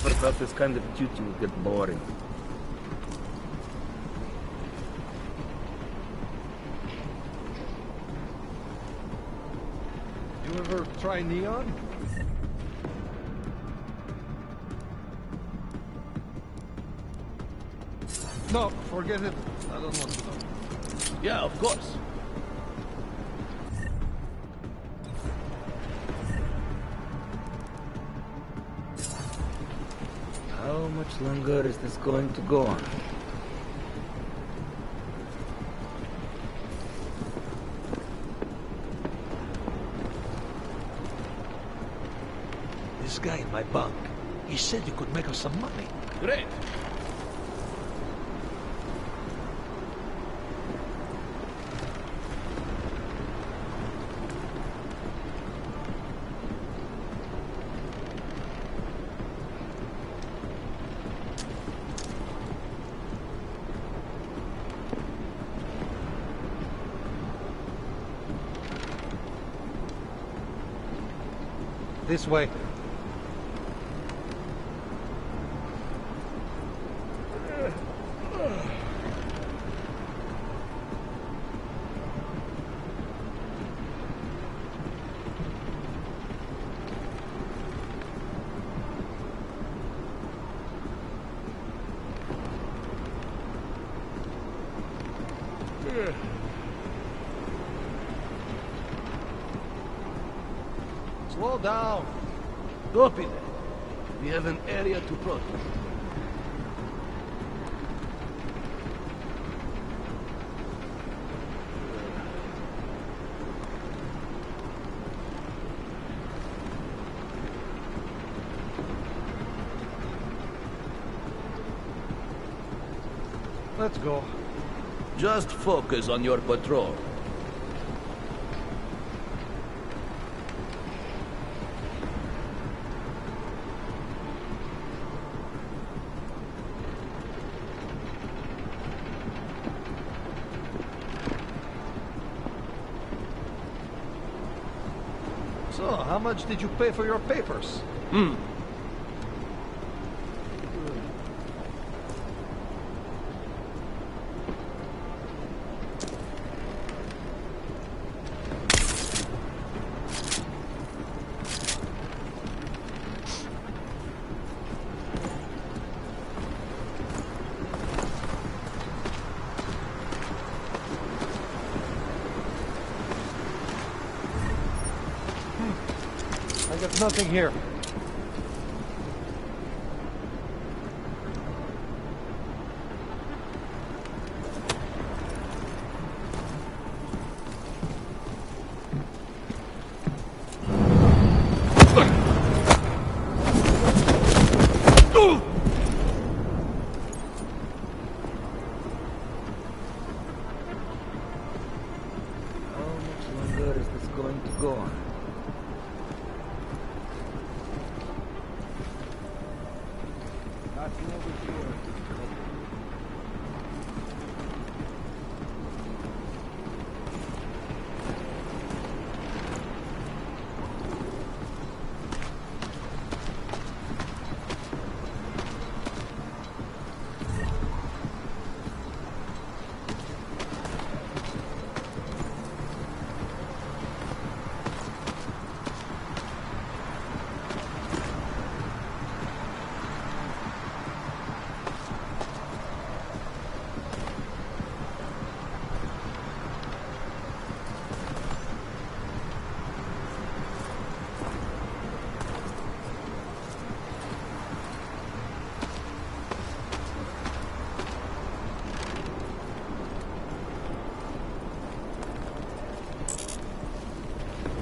Never thought this kind of duty would get boring. You ever try neon? No, forget it. I don't want to know. Yeah, of course. How much longer is this going to go on? This guy in my bunk, he said you could make us some money. Great. This way. Slow down. Copy that. We have an area to protect. Let's go. Just focus on your patrol. So, how much did you pay for your papers? I got nothing here. How much longer is this going to go on? Nothing over here.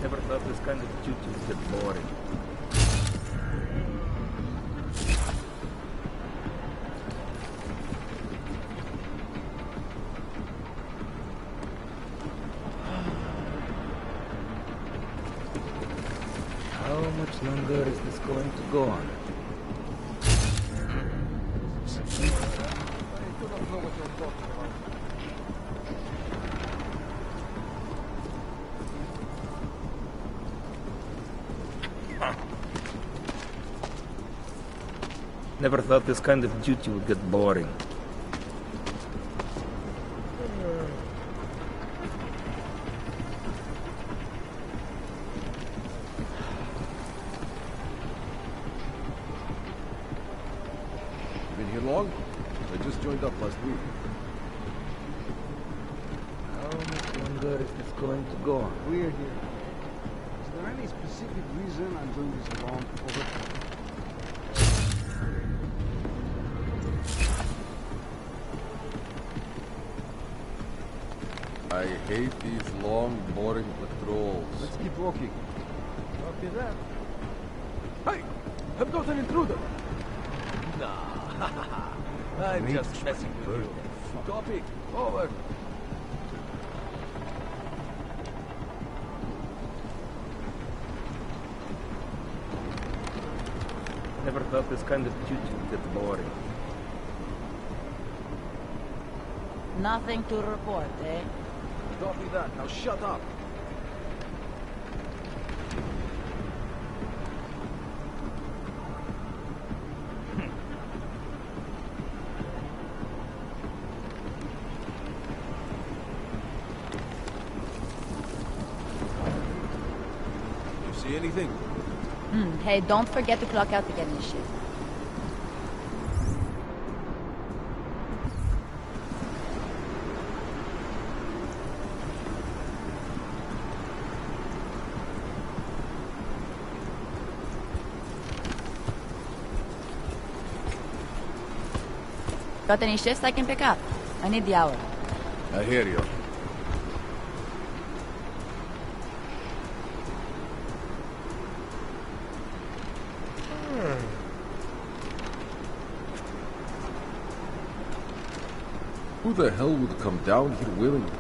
Never thought this kind of duty would get boring. How much longer is this going to go on? I do not know what you're talking about. Never thought this kind of duty would get boring. Been here long? I just joined up last week. How much longer is this going to go on? We're here. Is there any specific reason I'm doing this alone? Over. I hate these long, boring patrols. Let's keep walking. Copy that. Hey! I've got an intruder! I'm just messing with you. Copy. Over. Never thought this kind of duty would get boring. Nothing to report, eh? Copy that. Now shut up. You see anything? Hey, don't forget to clock out to get in the shift. Got any shifts I can pick up? I need the hour. I hear you. Who the hell would come down here willingly?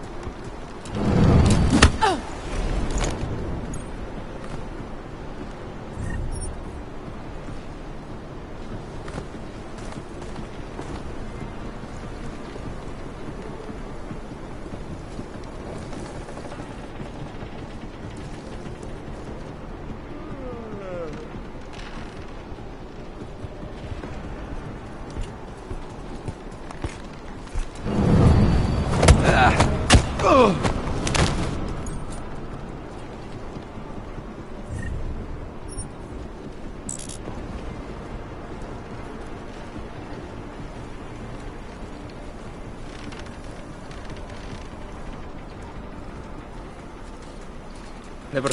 Never.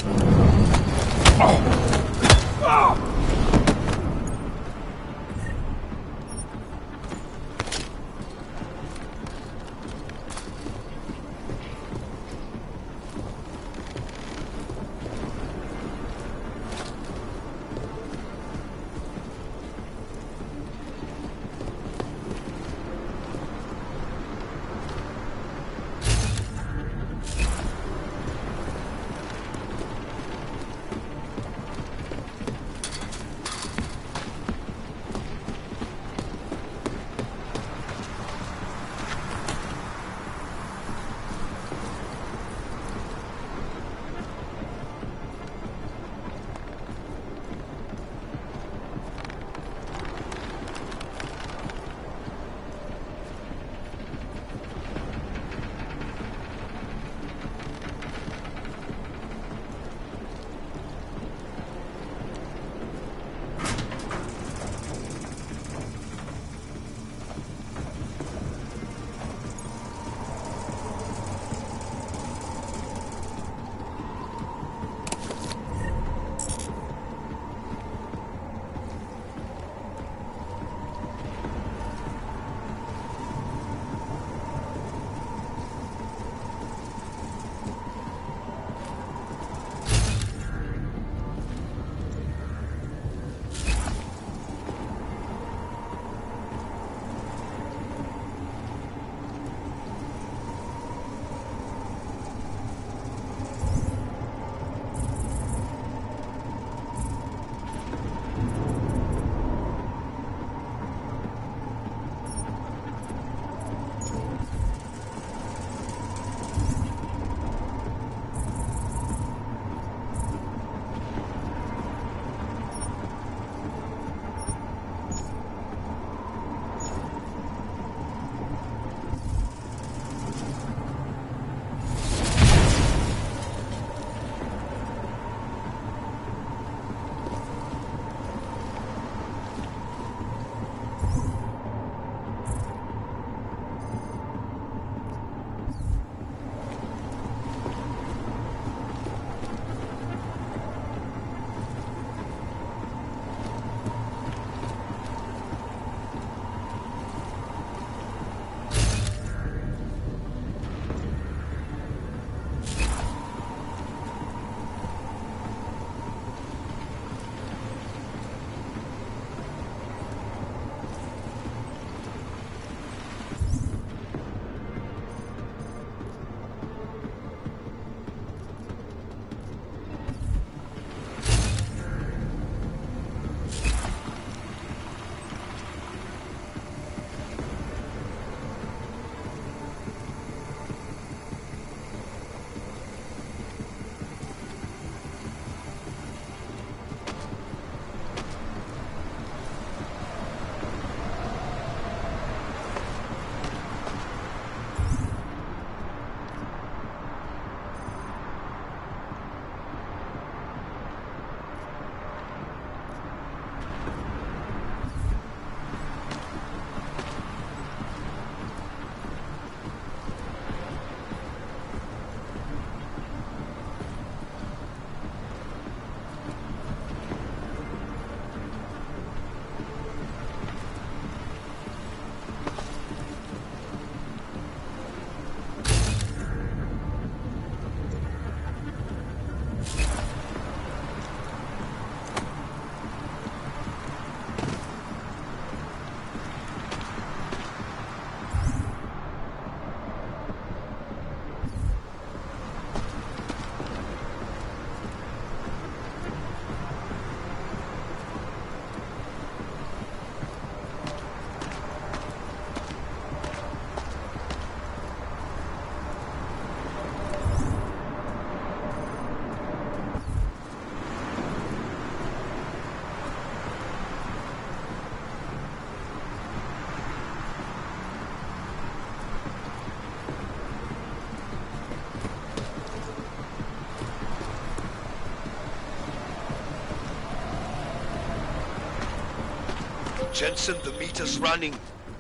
Jensen, the meter's running.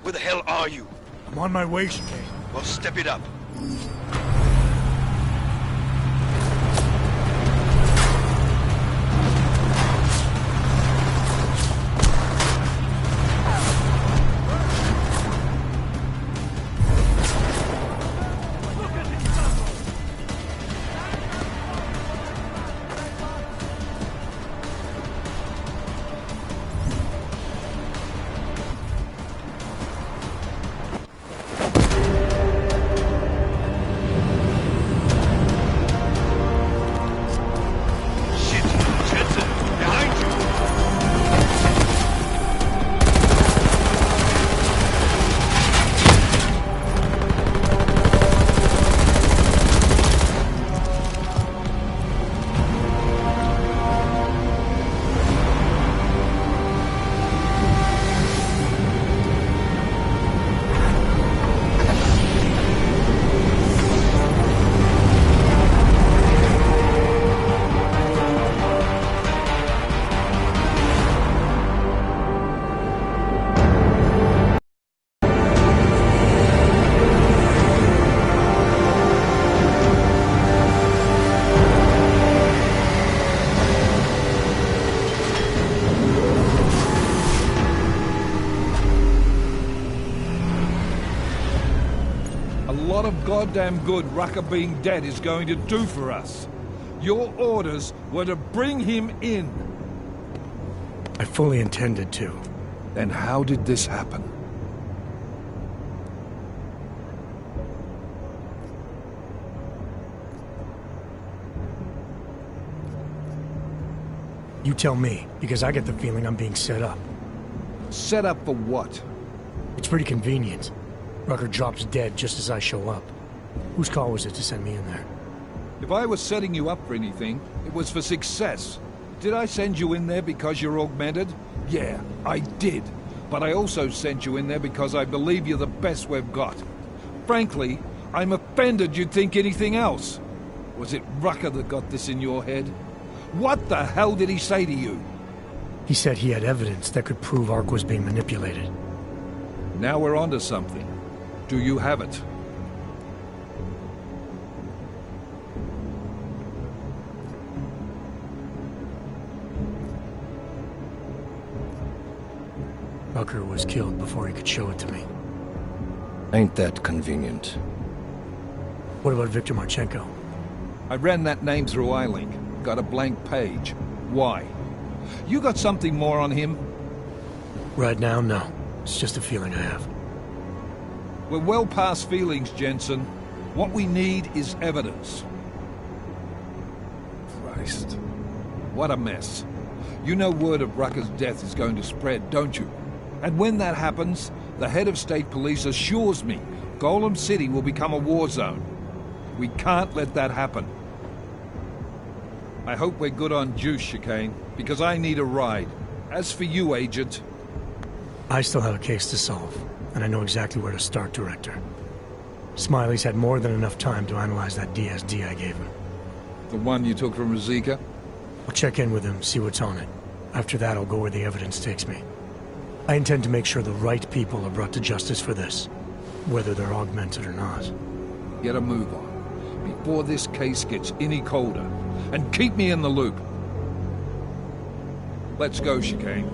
Where the hell are you? I'm on my way, Chicane. Well, step it up. Goddamn good Rucker being dead is going to do for us. Your orders were to bring him in. I fully intended to. Then how did this happen? You tell me, because I get the feeling I'm being set up. Set up for what? It's pretty convenient. Rucker drops dead just as I show up. Whose call was it to send me in there? If I was setting you up for anything, it was for success. Did I send you in there because you're augmented? Yeah, I did. But I also sent you in there because I believe you're the best we've got. Frankly, I'm offended you'd think anything else. Was it Rucker that got this in your head? What the hell did he say to you? He said he had evidence that could prove Ark was being manipulated. Now we're onto something. Do you have it? Rucker was killed before he could show it to me. Ain't that convenient? What about Victor Marchenko? I ran that name through iLink. Got a blank page. Why? You got something more on him? Right now, no. It's just a feeling I have. We're well past feelings, Jensen. What we need is evidence. Christ. What a mess. You know word of Rucker's death is going to spread, don't you? And when that happens, the head of state police assures me Golem City will become a war zone. We can't let that happen. I hope we're good on juice, Chicane, because I need a ride. As for you, Agent... I still have a case to solve, and I know exactly where to start, Director. Smiley's had more than enough time to analyze that DSD I gave him. The one you took from Razika? I'll check in with him, see what's on it. After that, I'll go where the evidence takes me. I intend to make sure the right people are brought to justice for this, whether they're augmented or not. Get a move on, before this case gets any colder, and keep me in the loop. Let's go, Chicane.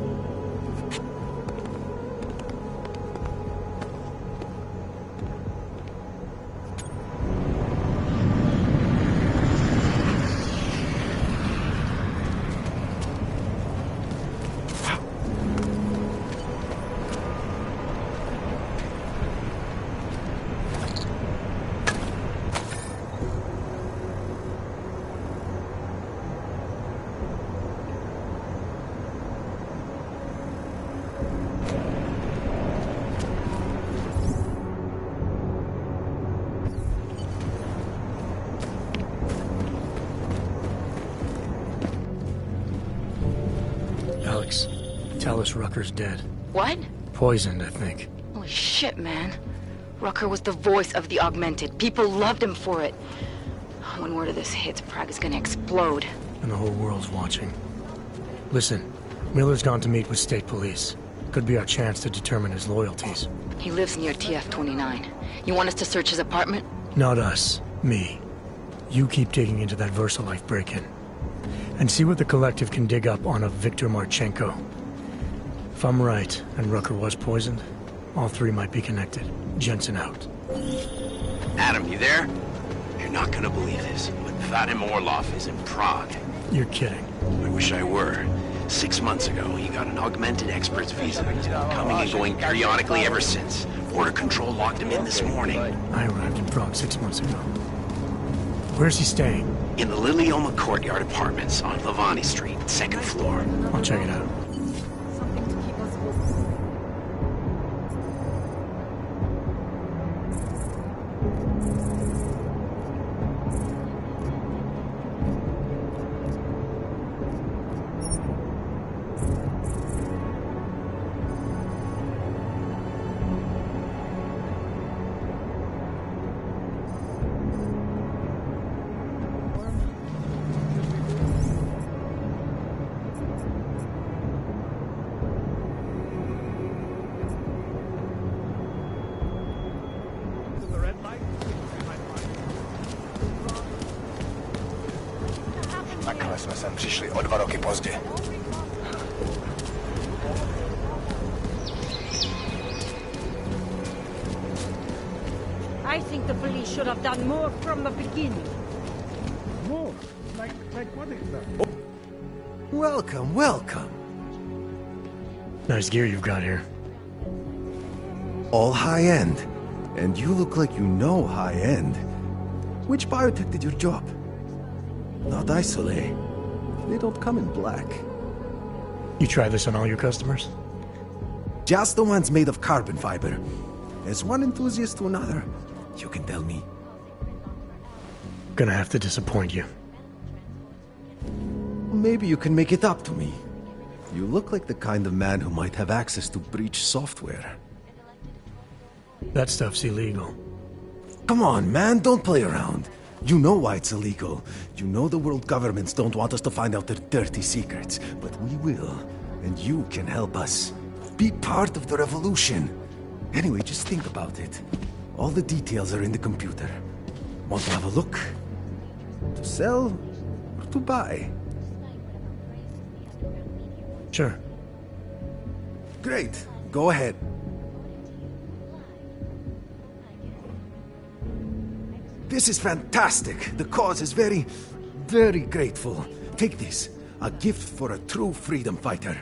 Alex, tell us Rucker's dead. What? Poisoned, I think. Holy shit, man. Rucker was the voice of the Augmented. People loved him for it. When word of this hits, Prague is gonna explode. And the whole world's watching. Listen, Miller's gone to meet with state police. Could be our chance to determine his loyalties. He lives near TF-29. You want us to search his apartment? Not us. Me. You keep digging into that VersaLife break-in. And see what the Collective can dig up on a Viktor Marchenko. If I'm right, and Rucker was poisoned, all three might be connected. Jensen out. Adam, you there? You're not gonna believe this, but Vadim Orlov is in Prague. You're kidding. I wish I were. 6 months ago, he got an augmented expert's visa. He's been coming and going periodically ever since. Border Control locked him in this morning. I arrived in Prague 6 months ago. Where's he staying? In the Lilioma Courtyard Apartments on Lavani Street, 2nd floor. I'll check it out. Takhle jsme sem přišli o 2 roky pozdě. I think the police should have done more from the beginning. More? Like what exactly? Welcome, welcome. Nice gear you've got here. All high-end. And you look like you know high-end. Which biotech did your job? Not Isolate. They don't come in black. You try this on all your customers? Just the ones made of carbon fiber. As one enthusiast to another, you can tell me. Gonna have to disappoint you. Maybe you can make it up to me. You look like the kind of man who might have access to breach software. That stuff's illegal. Come on, man, don't play around. You know why it's illegal. You know the world governments don't want us to find out their dirty secrets. But we will. And you can help us. Be part of the revolution. Anyway, just think about it. All the details are in the computer. Want to have a look? To sell or to buy? Sure. Great. Go ahead. This is fantastic. The cause is very, very grateful. Take this. A gift for a true freedom fighter.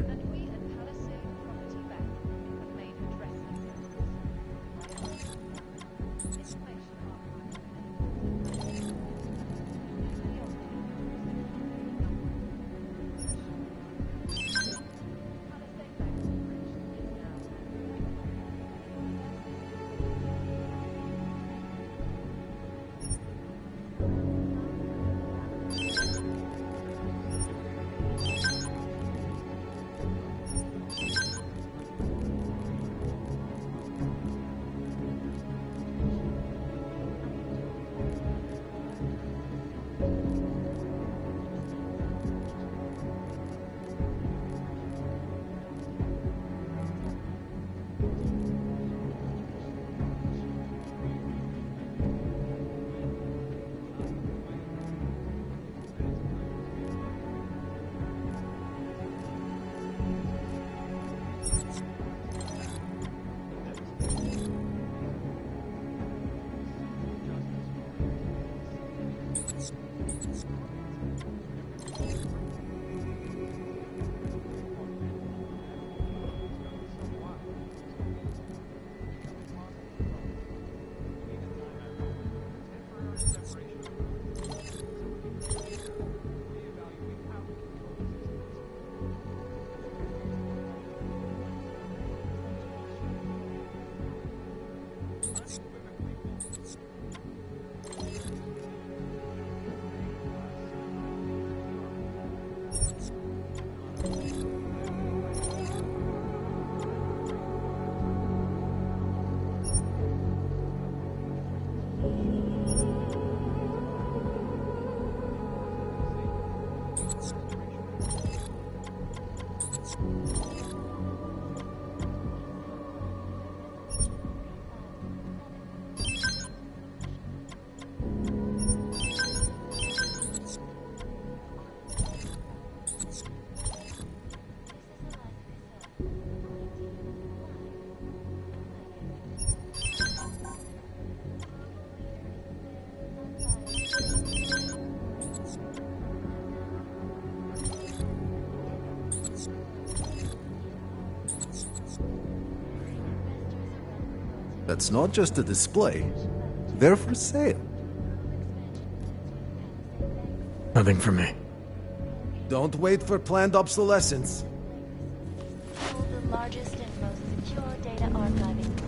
That's not just a display. They're for sale. Nothing for me. Don't wait for planned obsolescence. The largest and most secure data archiving.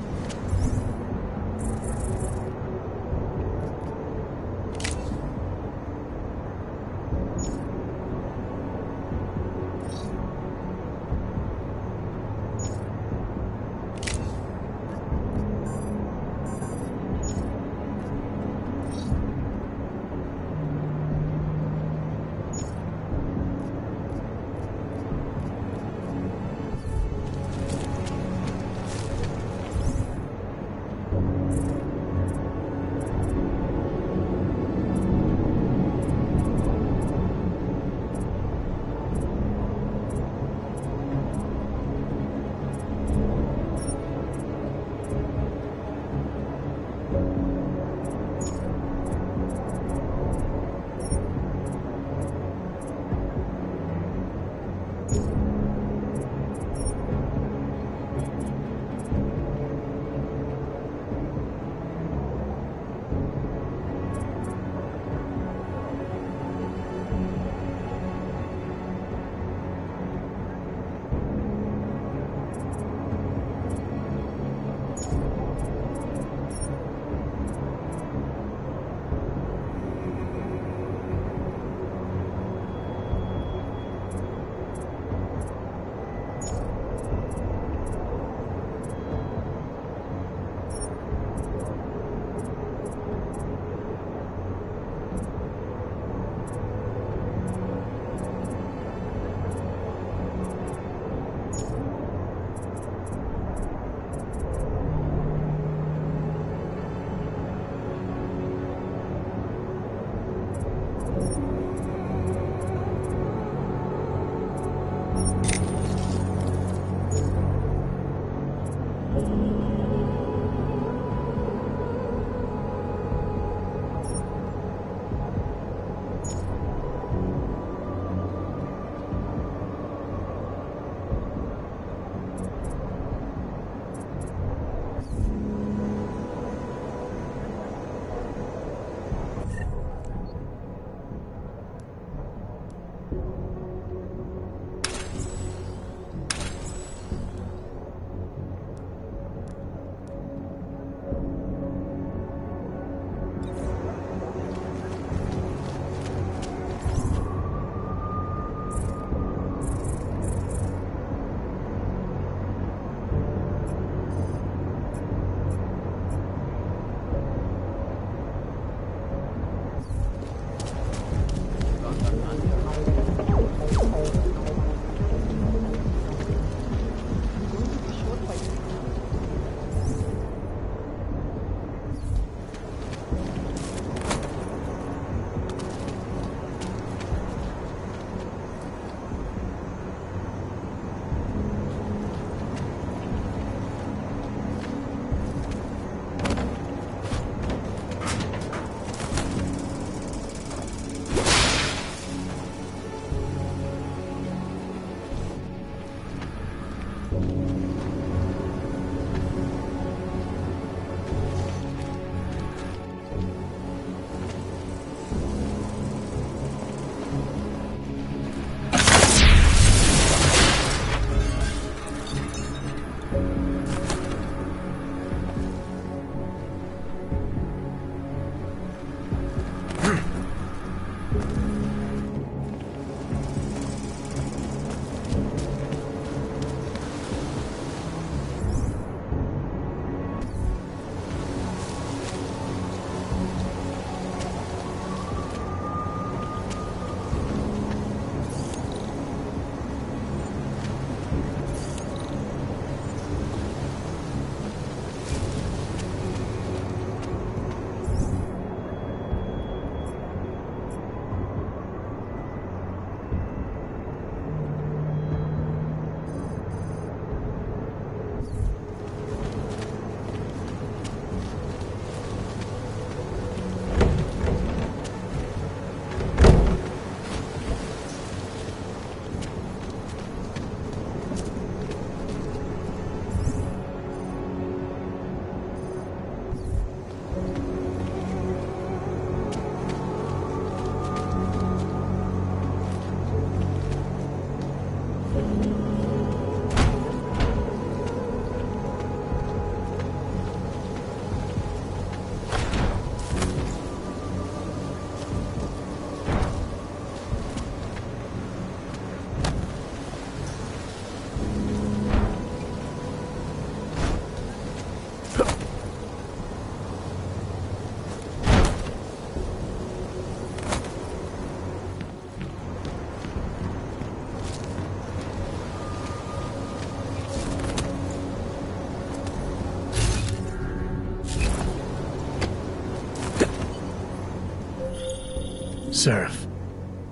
Seraph.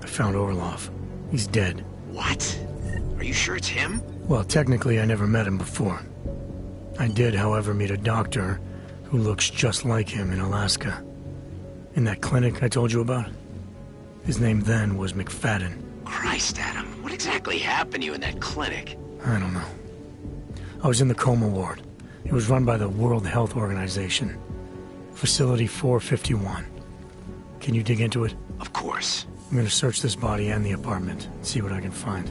I found Orlov. He's dead. What? Are you sure it's him? Well, technically I never met him before. I did, however, meet a doctor who looks just like him in Alaska. In that clinic I told you about? His name then was McFadden. Christ, Adam, what exactly happened to you in that clinic? I don't know. I was in the coma ward. It was run by the World Health Organization. Facility 451. Can you dig into it? Of course. I'm gonna search this body and the apartment, see what I can find.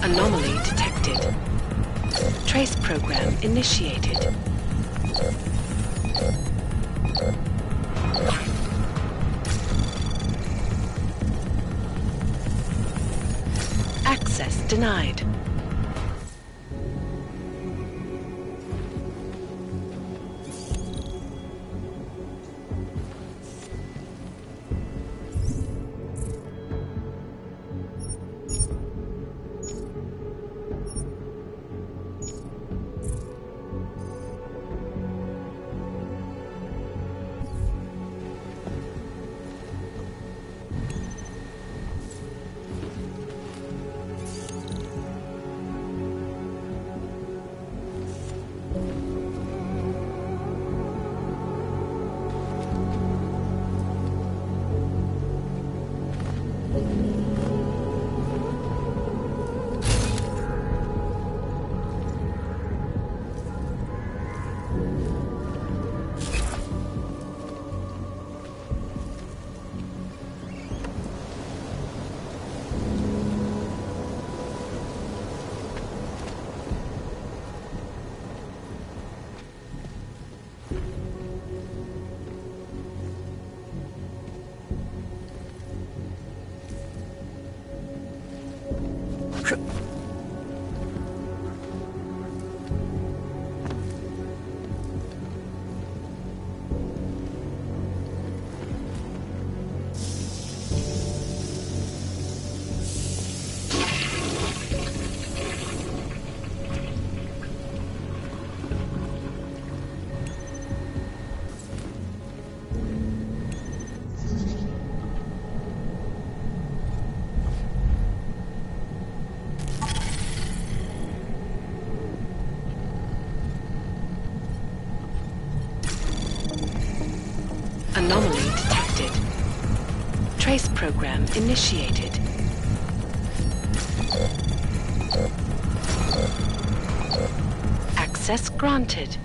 Anomaly detected. Trace program initiated. Access denied. Anomaly detected. Trace program initiated. Access granted.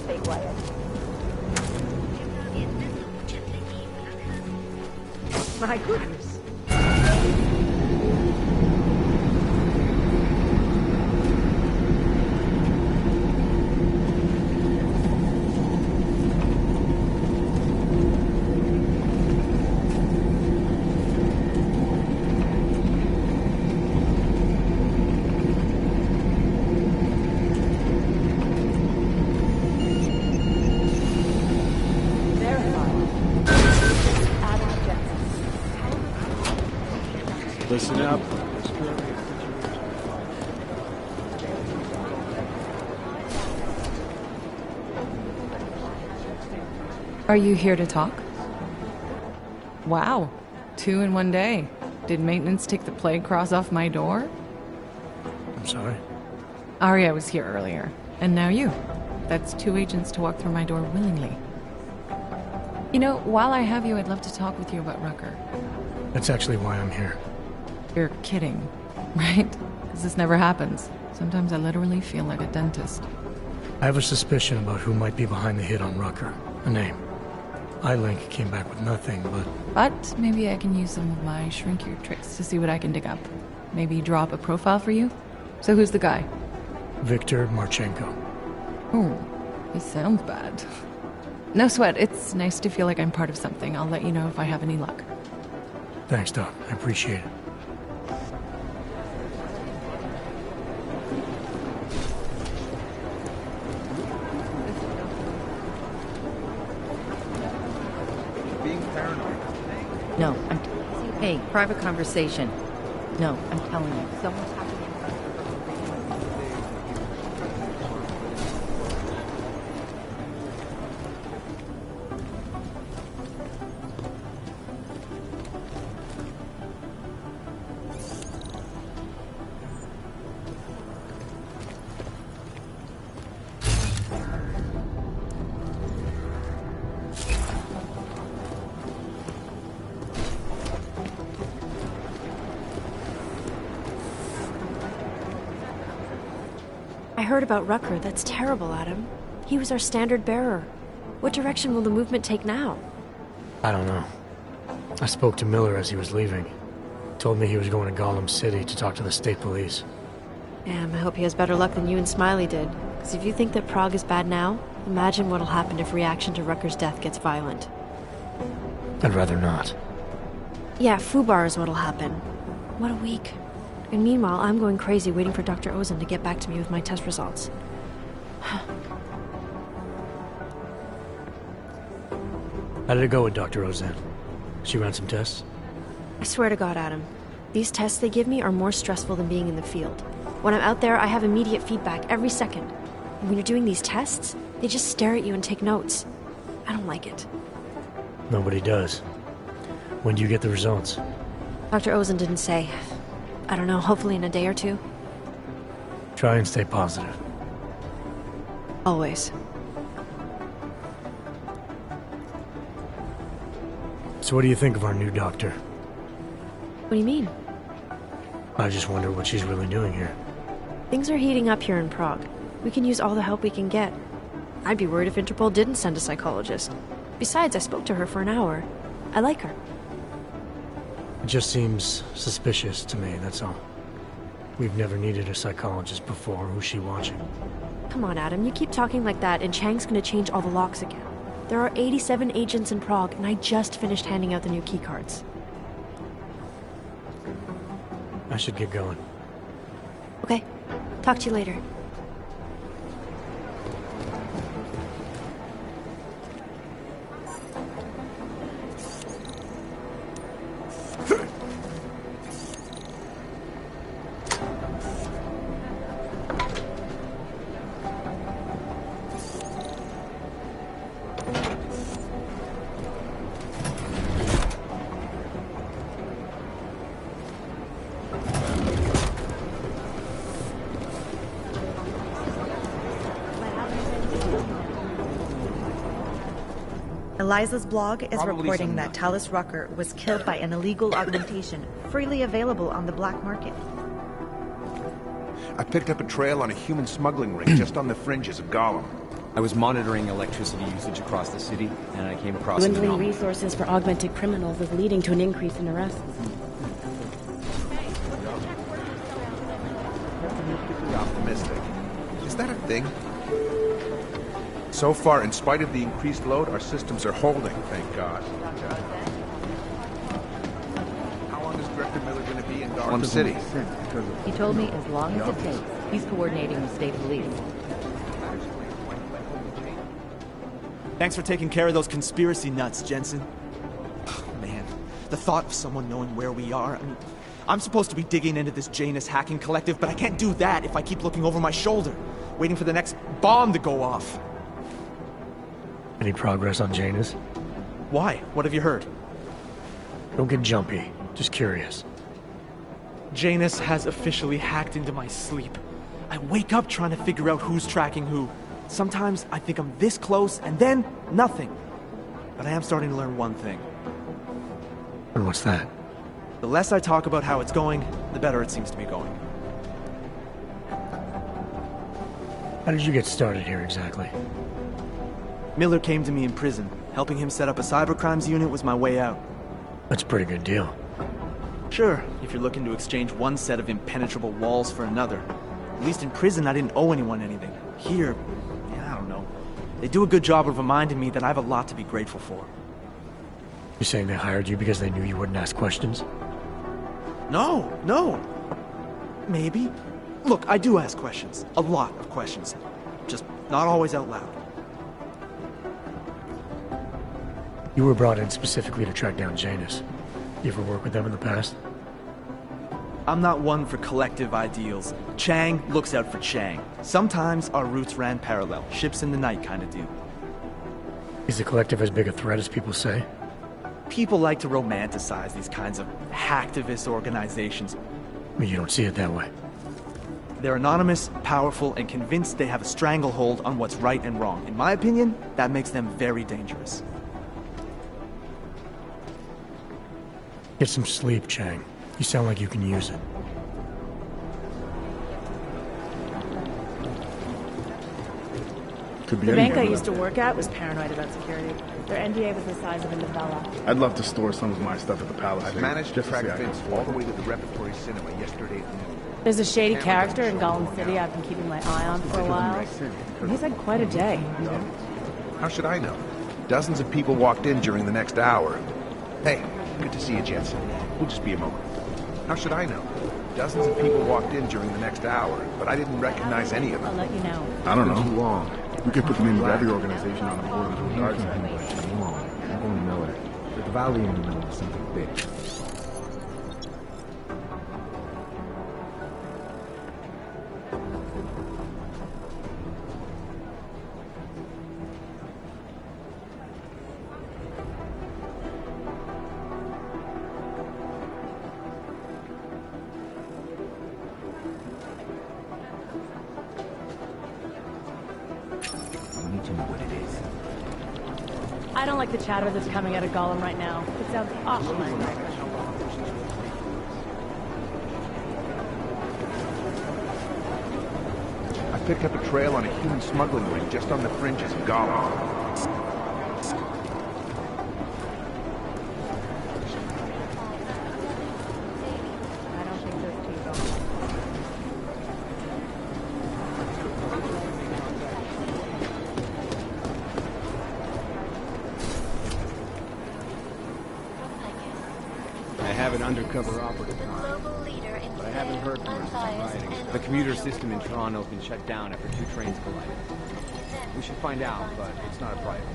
Stay quiet. My goodness. Listen up. Are you here to talk? Wow, 2 in one day. Did maintenance take the plague cross off my door? I'm sorry. Arya was here earlier, and now you. That's 2 agents to walk through my door willingly. You know, while I have you, I'd love to talk with you about Rucker. That's actually why I'm here. You're kidding, right? Because this never happens. Sometimes I literally feel like a dentist. I have a suspicion about who might be behind the hit on Rucker. A name. I-Link came back with nothing, but... But maybe I can use some of my shrink-your tricks to see what I can dig up. Maybe draw up a profile for you? So who's the guy? Victor Marchenko. Oh, he sounds bad. No sweat, it's nice to feel like I'm part of something. I'll let you know if I have any luck. Thanks, Doc. I appreciate it. No, hey, private conversation. No, I'm telling you, someone's having I heard about Rucker. That's terrible, Adam. He was our standard bearer. What direction will the movement take now? I don't know. I spoke to Miller as he was leaving. Told me he was going to Gollum City to talk to the state police. Damn, I hope he has better luck than you and Smiley did. Because if you think that Prague is bad now, imagine what'll happen if reaction to Rucker's death gets violent. I'd rather not. Yeah, FUBAR is what'll happen. What a week. And meanwhile, I'm going crazy waiting for Dr. Ozen to get back to me with my test results. How did it go with Dr. Ozen? She ran some tests? I swear to God, Adam. These tests they give me are more stressful than being in the field. When I'm out there, I have immediate feedback every second. And when you're doing these tests, they just stare at you and take notes. I don't like it. Nobody does. When do you get the results? Dr. Ozen didn't say. I don't know, hopefully in a day or two. Try and stay positive. Always. So what do you think of our new doctor? What do you mean? I just wonder what she's really doing here. Things are heating up here in Prague. We can use all the help we can get. I'd be worried if Interpol didn't send a psychologist. Besides, I spoke to her for an hour. I like her. It just seems suspicious to me, that's all. We've never needed a psychologist before. Who's she watching? Come on, Adam, you keep talking like that and Chang's gonna change all the locks again. There are 87 agents in Prague, and I just finished handing out the new keycards. I should get going. Okay. Talk to you later. Eliza's blog is reporting that Talus Rucker was killed by an illegal augmentation freely available on the black market. I picked up a trail on a human smuggling ring just on the fringes of Gollum. I was monitoring electricity usage across the city, and I came across dwindling resources for augmented criminals is leading to an increase in arrests. Optimistic. Is that a thing? So far, in spite of the increased load, our systems are holding, thank God. How long is Director Miller going to be in Gollum City? He told me as long as it takes. He's coordinating with state police. Thanks for taking care of those conspiracy nuts, Jensen. Oh, man, the thought of someone knowing where we are, I mean, I'm supposed to be digging into this Janus hacking collective, but I can't do that if I keep looking over my shoulder, waiting for the next bomb to go off. Any progress on Janus? Why? What have you heard? Don't get jumpy. Just curious. Janus has officially hacked into my sleep. I wake up trying to figure out who's tracking who. Sometimes I think I'm this close, and then nothing. But I am starting to learn one thing. And what's that? The less I talk about how it's going, the better it seems to be going. How did you get started here exactly? Miller came to me in prison. Helping him set up a cybercrimes unit was my way out. That's a pretty good deal. Sure, if you're looking to exchange one set of impenetrable walls for another. At least in prison, I didn't owe anyone anything. Here, yeah, I don't know. They do a good job of reminding me that I have a lot to be grateful for. You're saying they hired you because they knew you wouldn't ask questions? No. Maybe. Look, I do ask questions. A lot of questions. Just not always out loud. You were brought in specifically to track down Janus. You ever work with them in the past? I'm not one for collective ideals. Chang looks out for Chang. Sometimes our routes ran parallel, ships in the night kind of deal. Is the collective as big a threat as people say? People like to romanticize these kinds of hacktivist organizations. You don't see it that way. They're anonymous, powerful, and convinced they have a stranglehold on what's right and wrong. In my opinion, that makes them very dangerous. Get some sleep, Chang. You sound like you can use it. Could be The bank I anyone. used to work at was paranoid about security. Their NDA was the size of a novella. I'd love to store some of my stuff at the palace. I too, managed to just track see I can Vince afford all the it. way to the repertory cinema yesterday at noon. There's a shady character in Gollum City I've been keeping my eye on for a while. And he's had quite a day. How should I know? Dozens of people walked in during the next hour. Hey, good to see you, Jensen. We'll just be a moment. How should I know? Dozens of people walked in during the next hour, but I didn't recognize any of them. I'll let you know. I don't know. Too long. We could put the names of every organization on the board into a dark side. I'm going to know it. The valley in the middle of something big. I don't like the chatter that's coming out of Gollum right now. It sounds awful. I picked up a trail on a human smuggling ring just on the fringes of Gollum. I have an undercover operative on, but I haven't heard from her since rioting. The commuter system in Toronto has been shut down after 2 trains collided. We should find out, but it's not a priority.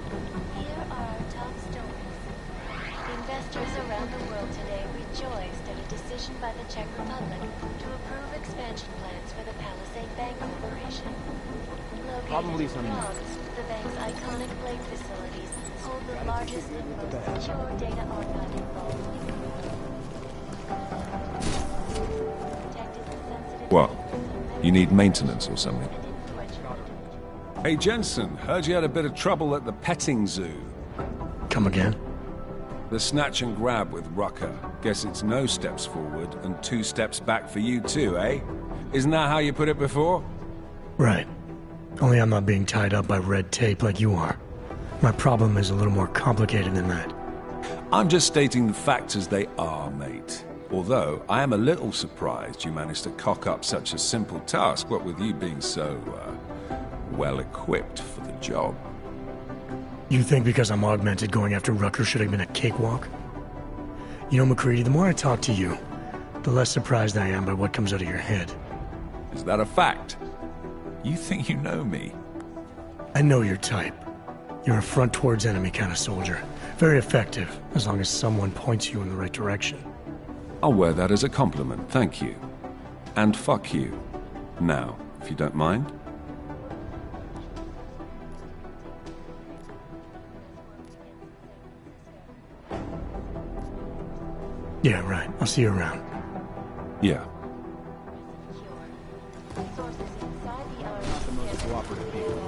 Here are our top stories. Investors around the world today rejoiced at a decision by the Czech Republic to approve expansion plans for the Palisade Bank Corporation. Probably Located some- in Prague, the bank's iconic blade facilities hold the largest and most secure data archive in the world. What? You need maintenance or something? Hey, Jensen, heard you had a bit of trouble at the petting zoo. Come again? The snatch and grab with Rucker. Guess it's no steps forward and 2 steps back for you too, eh? Isn't that how you put it before? Right. Only I'm not being tied up by red tape like you are. My problem is a little more complicated than that. I'm just stating the facts as they are, mate. Although, I am a little surprised you managed to cock up such a simple task, what with you being so, well-equipped for the job. You think because I'm augmented going after Rucker should have been a cakewalk? You know, McCready, the more I talk to you, the less surprised I am by what comes out of your head. Is that a fact? You think you know me? I know your type. You're a front towards enemy kind of soldier. Very effective, as long as someone points you in the right direction. I'll wear that as a compliment, thank you. And fuck you. Now, if you don't mind. Yeah, right. I'll see you around. Yeah. The most cooperative people.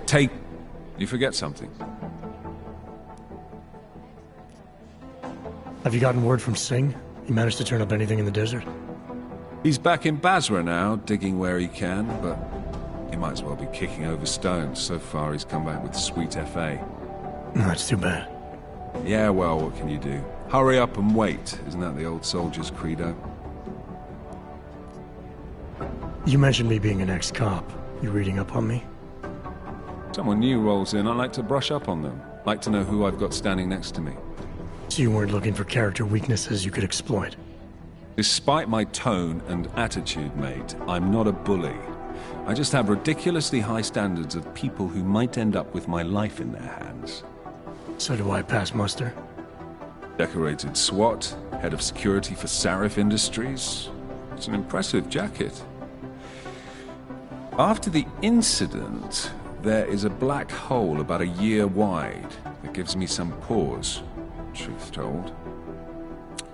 Take... You forget something. Have you gotten word from Singh? He managed to turn up anything in the desert? He's back in Basra now, digging where he can, but he might as well be kicking over stones. So far, he's come back with sweet FA. That's too bad. Yeah, well, what can you do? Hurry up and wait. Isn't that the old soldier's credo? You mentioned me being an ex-cop. You reading up on me? Someone new rolls in, I like to brush up on them. Like to know who I've got standing next to me. So you weren't looking for character weaknesses you could exploit? Despite my tone and attitude, mate, I'm not a bully. I just have ridiculously high standards of people who might end up with my life in their hands. So do I pass muster? Decorated SWAT, head of security for Sarif Industries. It's an impressive jacket. After the incident, there is a black hole about a year wide that gives me some pause, truth told.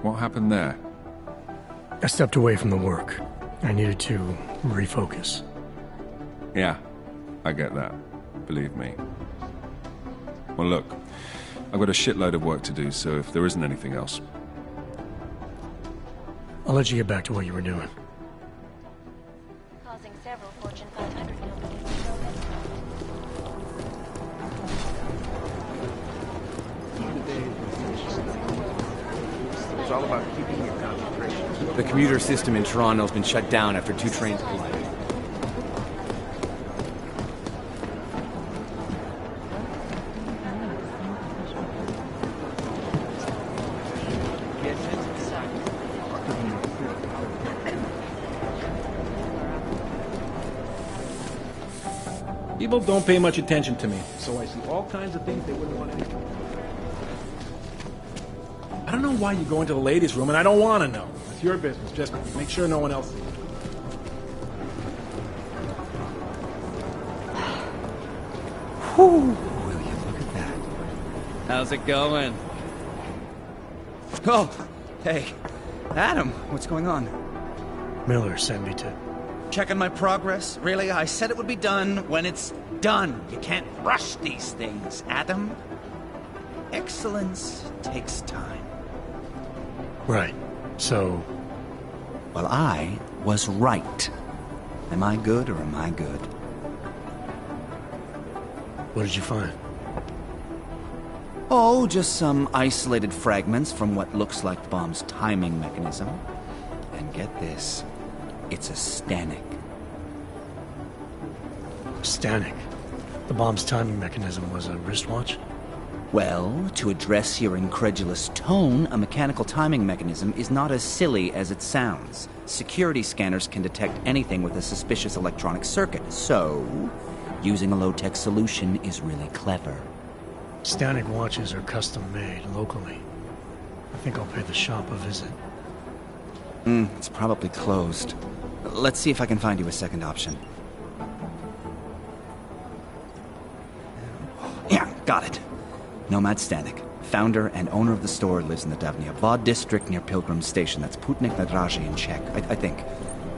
What happened there? I stepped away from the work. I needed to refocus. Yeah, I get that. Believe me. Well, look, I've got a shitload of work to do, so if there isn't anything else... I'll let you get back to what you were doing. It's all about keeping your concentration. The commuter system in Toronto's been shut down after 2 trains collided. People don't pay much attention to me, so I see all kinds of things they wouldn't want to know. I don't know why you go into the ladies' room, and I don't want to know. It's your business. Just make sure no one else sees. Whew, will you look at that? How's it going? Oh, hey. Adam, what's going on? Miller sent me to... Checking my progress? Really? I said it would be done when it's done. You can't rush these things, Adam. Excellence takes time. Right. So... Well, I was right. Am I good or am I good? What did you find? Oh, just some isolated fragments from what looks like the bomb's timing mechanism. And get this, it's a Stanek. Stanek? The bomb's timing mechanism was a wristwatch? Well, to address your incredulous tone, a mechanical timing mechanism is not as silly as it sounds. Security scanners can detect anything with a suspicious electronic circuit, so using a low-tech solution is really clever. Stanek watches are custom-made locally. I think I'll pay the shop a visit. It's probably closed. Let's see if I can find you a second option. Yeah, got it. Nomad Stanek, founder and owner of the store, lives in the Davnia Vod district near Pilgrim Station. That's Putnik Nadraji in Czech, I think.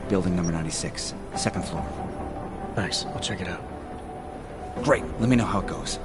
Building number 96, second floor. Thanks, I'll check it out. Great, let me know how it goes.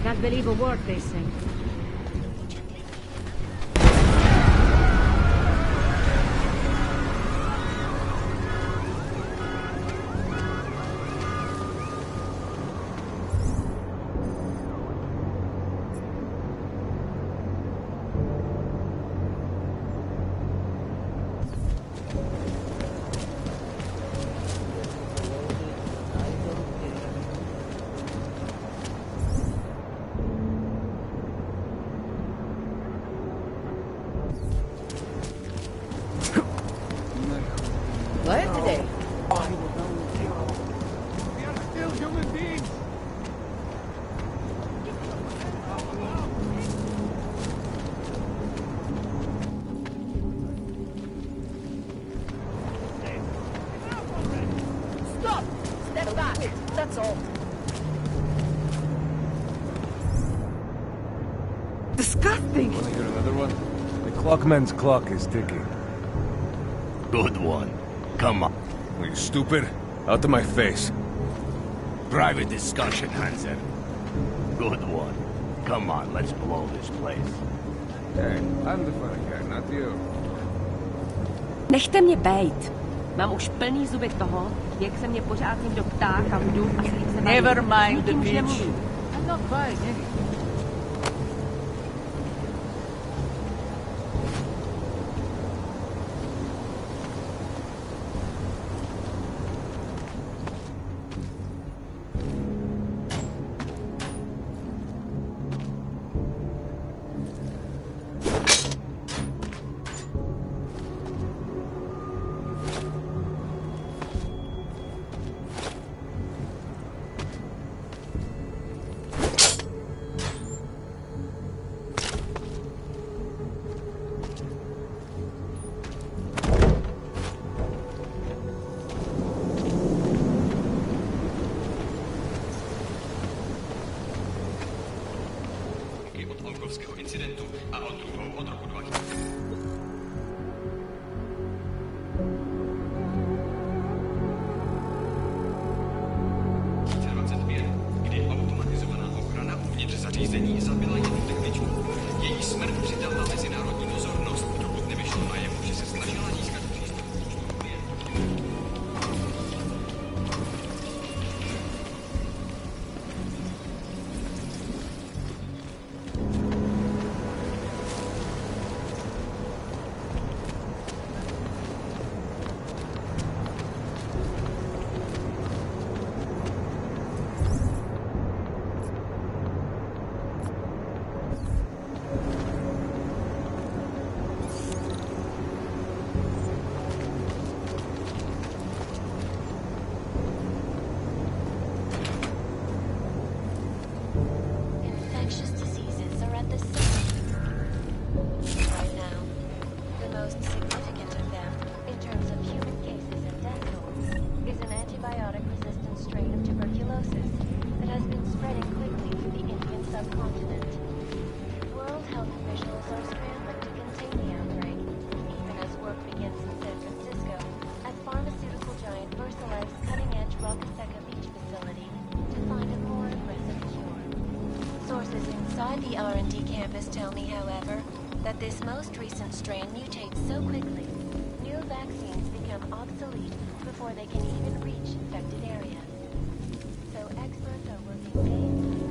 Can't believe a word they say. What today? We are still human beings. Stop! Step back! That's all. Disgusting! Want to hear another one? The clockman's clock is ticking. Good one. Come on. Are you stupid? Out of my face. Private discussion, Hansen. Good one. Come on, let's blow this place. Hey, I'm the funny guy, not you. Nechte mě bejt. Mám už plný zuby toho, jak se mě pořád někdo ptá, kam jdu a s kým se bavím. Never mind S nikým the už bitch. nemluvím. I'm not crying, eh? roky od Olgovského incidentu a od druhou od roku 2000. Kdy automatizovaná ochrana uvnitř zařízení zabila jednu techničku. Její smrt přitahla mezinárodní pozornost, dokud nevyšlo najevo, že se snažila získat přístup k účtu klientů. Infectious diseases are at the center. Right now, the most significant of them, in terms of human cases and death tolls, is an antibiotic-resistant strain of tuberculosis that has been spreading quickly through the Indian subcontinent. World health officials are scrambling to contain the outbreak, even as work begins in San Francisco at pharmaceutical giant VersaLife's cutting-edge Rockasecca Beach facility to find a more aggressive cure. Sources inside the R&D campus tell me, however, that this most recent strain mutates so quickly, new vaccines become obsolete before they can even reach infected areas. So experts are working days.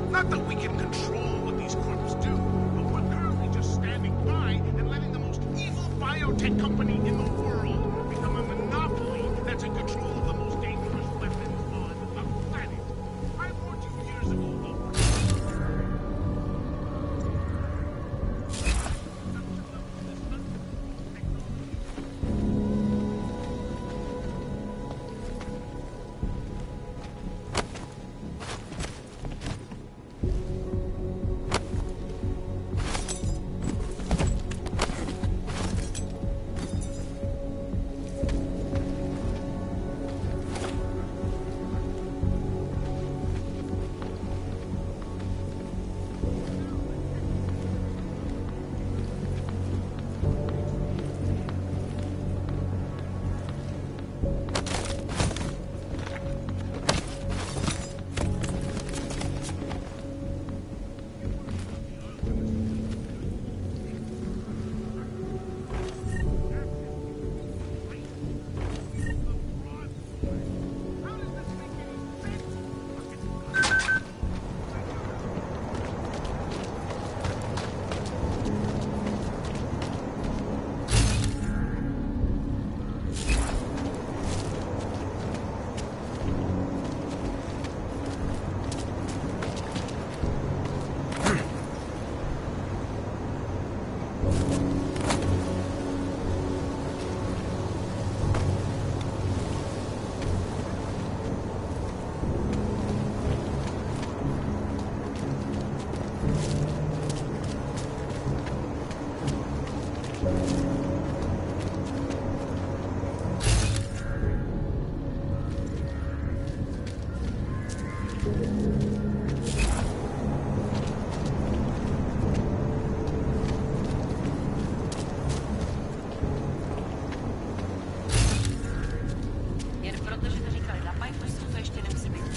Not that we can control what these corps do, but we're currently just standing by and letting the most evil biotech company in the world become a monopoly that's in control of the most dangerous weapons on the planet. I warned you years ago about Jen protože to říkali na Pipersu, to ještě nemusí být.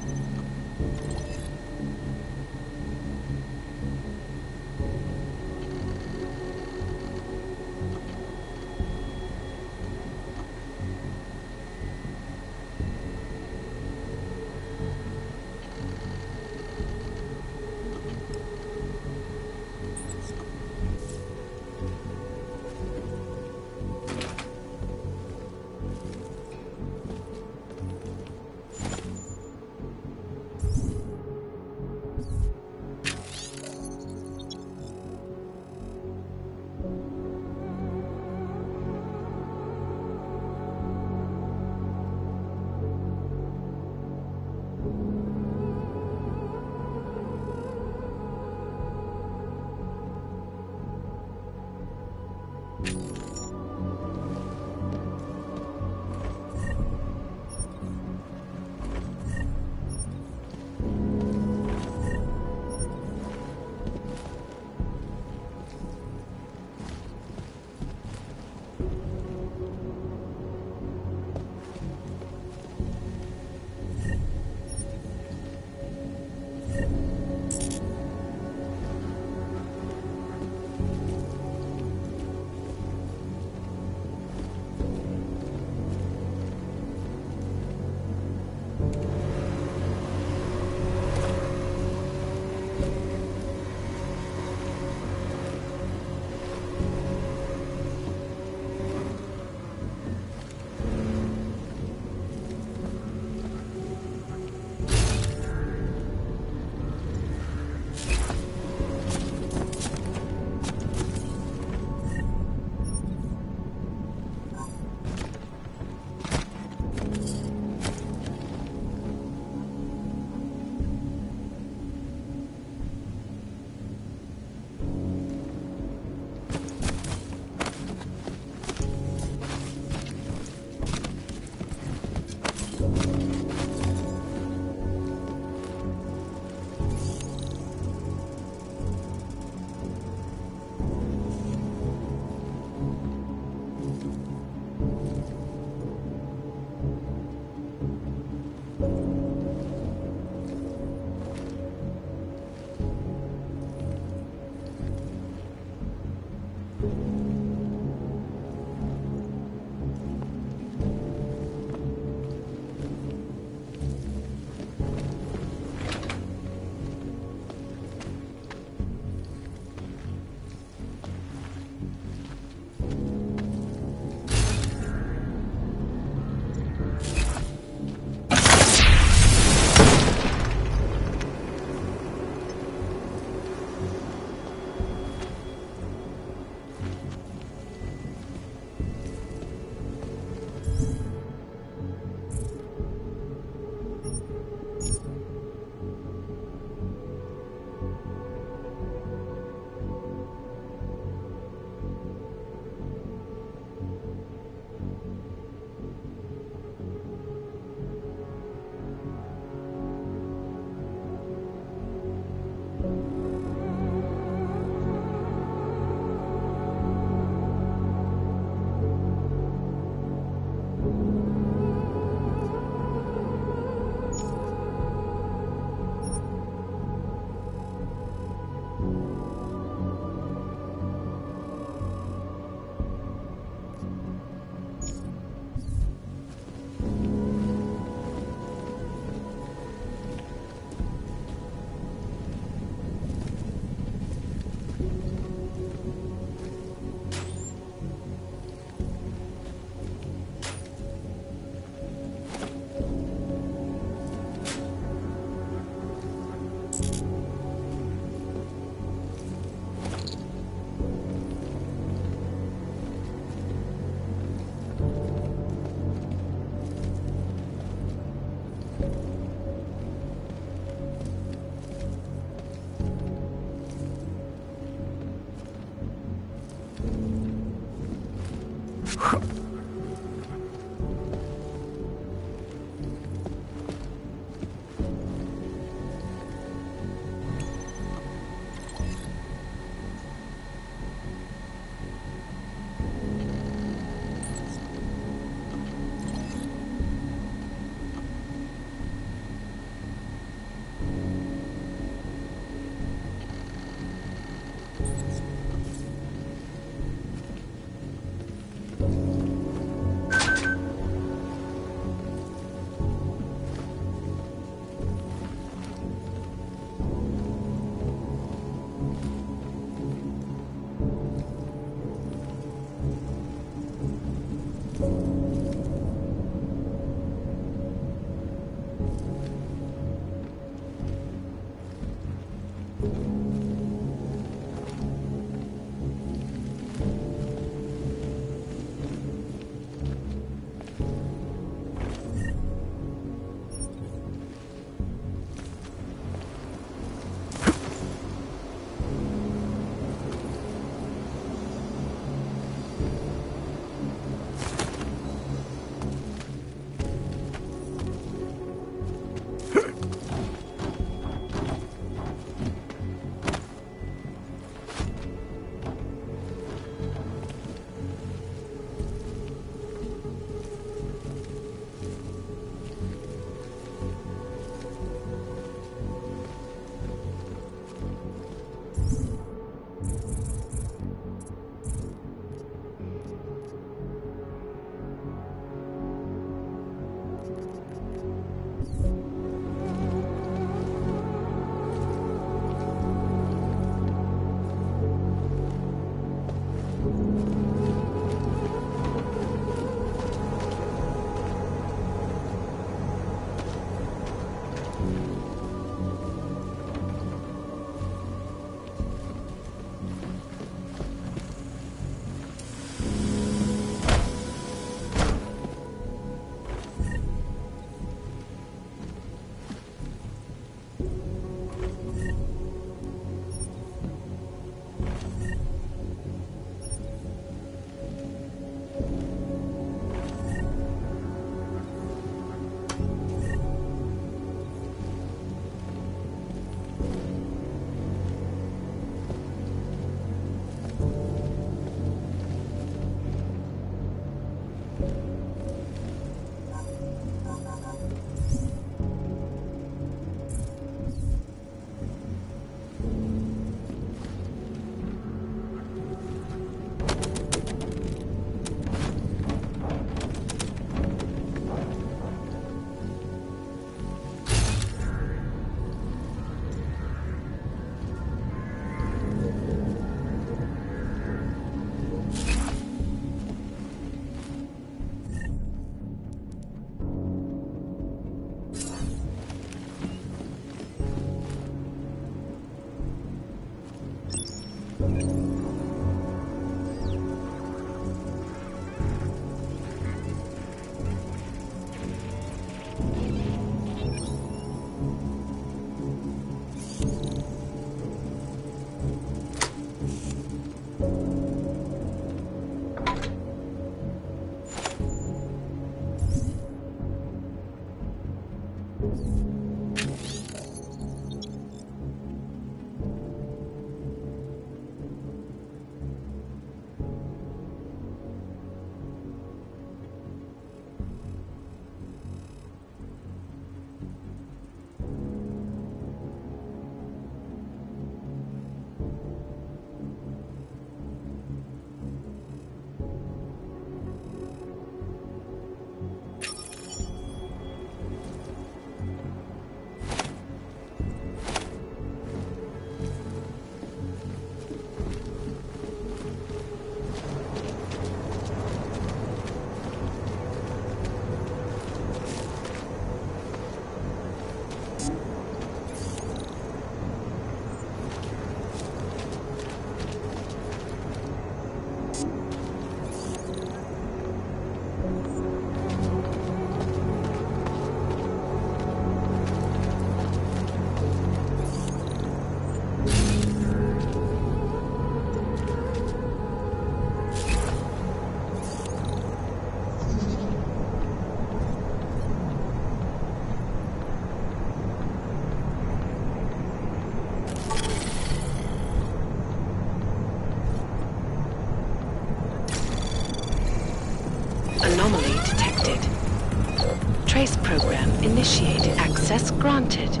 trace program initiated. Access granted.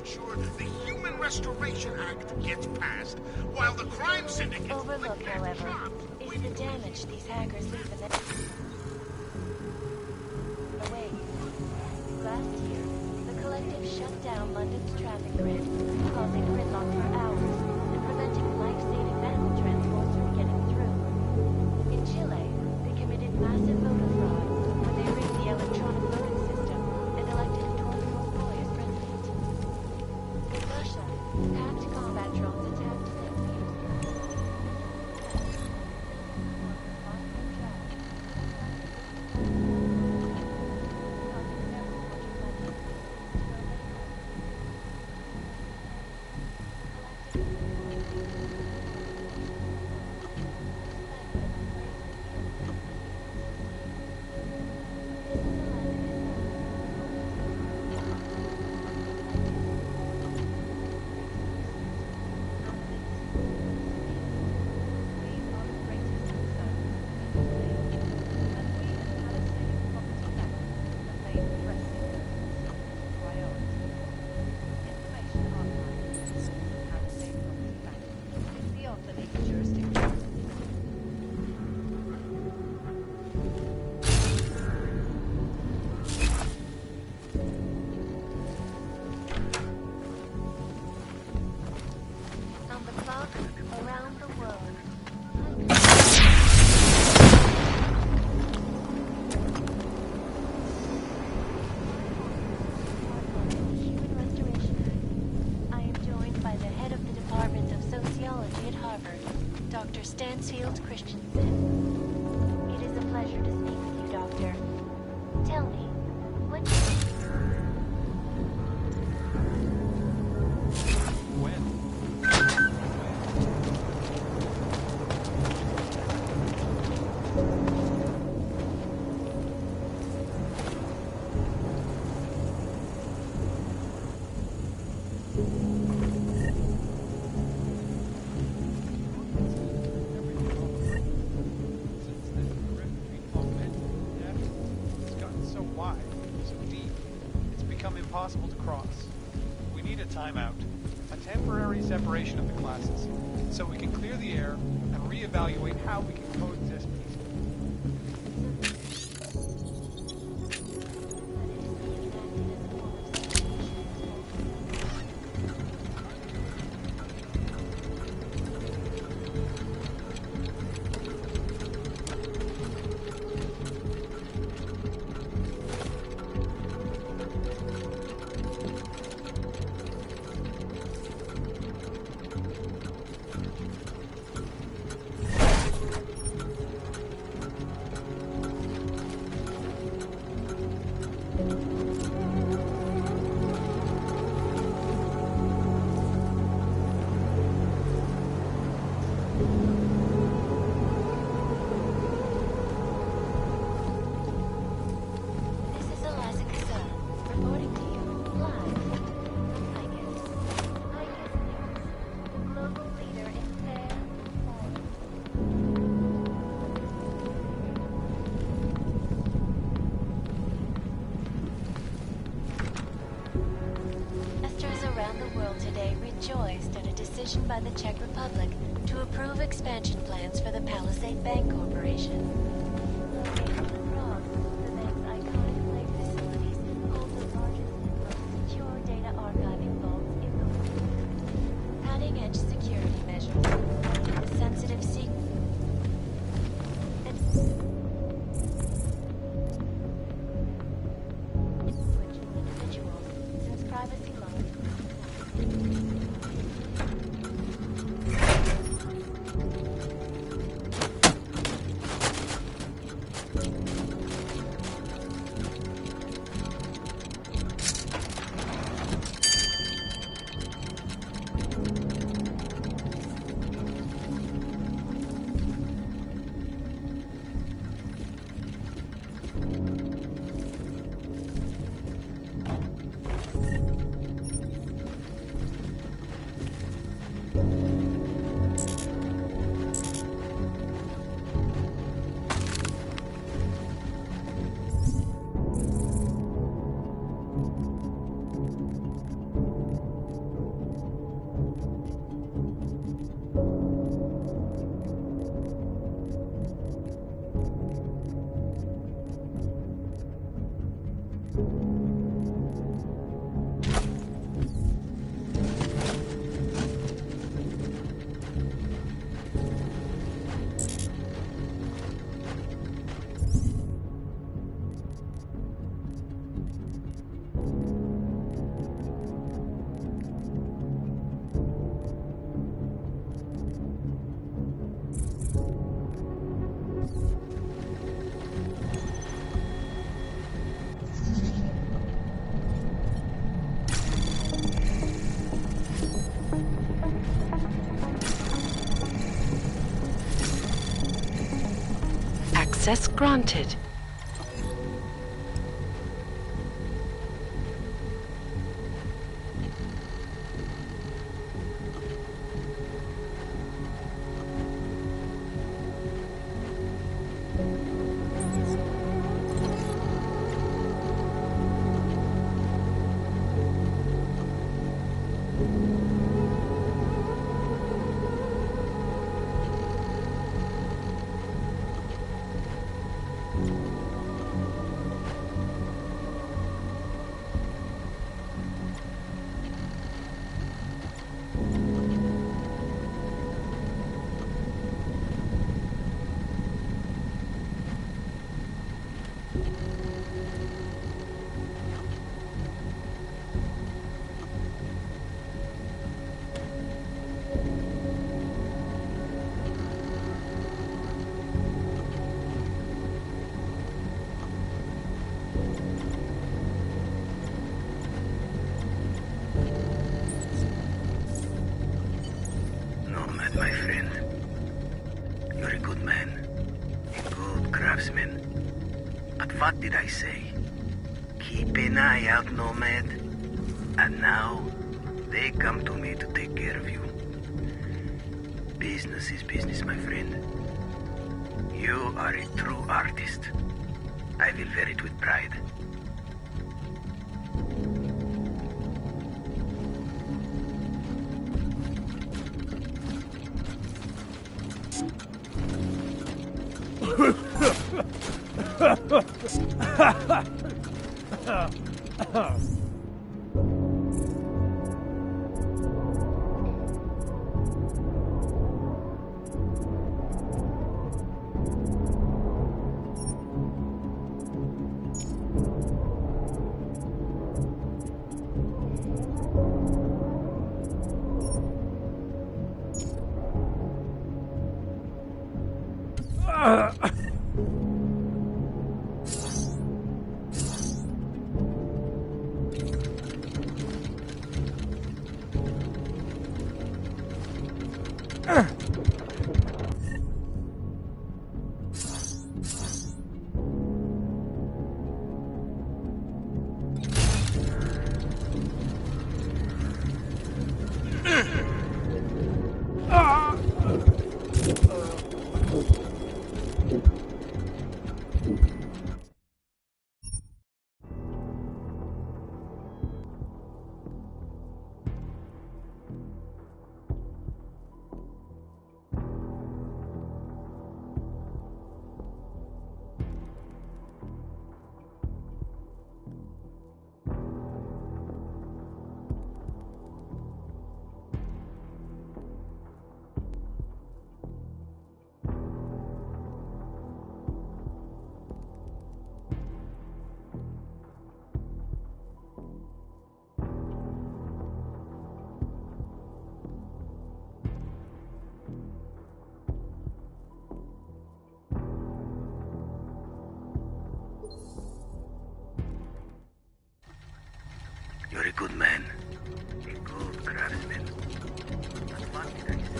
ensure the Human Restoration Act gets passed, while the crime syndicate... Overlooked, however, is the damage these hackers leave in their... Away. Last year, the collective shut down London's traffic grid, causing gridlock for hours and preventing life-saving medical transports from getting through. In Chile, they committed massive voter fraud when they rigged the electronic voting system and elected a Tornado boy as president. In Russia, hacked combat drones attacked St. Petersburg. On the clock, around the world. Human Restoration Act. I am joined by the head of the Department of Sociology at Harvard, Dr. Stansfield Christensen. It is a pleasure to speak with you, Doctor. Tell me, what do you... It's gotten so wide, so deep, it's become impossible to cross. We need a timeout, a temporary separation of the classes, so we can clear the air and reevaluate how we can coexist peacefully. Rejoiced at a decision by the Czech Republic to approve expansion plans for the Palisade Bank Corporation. Located in Prague, the bank's iconic lake facilities hold the largest and most secure data archiving vaults in the world. Cutting-edge security measures, sensitive secrets, individuals, since privacy laws. Access granted. Nomad, my friend. You're a good man. A good craftsman. But what did I say? Keep an eye out, Nomad. And now, they come to me to take care of you. Business is business, my friend. You are a true artist. I will wear it with pride. You're a good man. A good craftsman. But what did I say?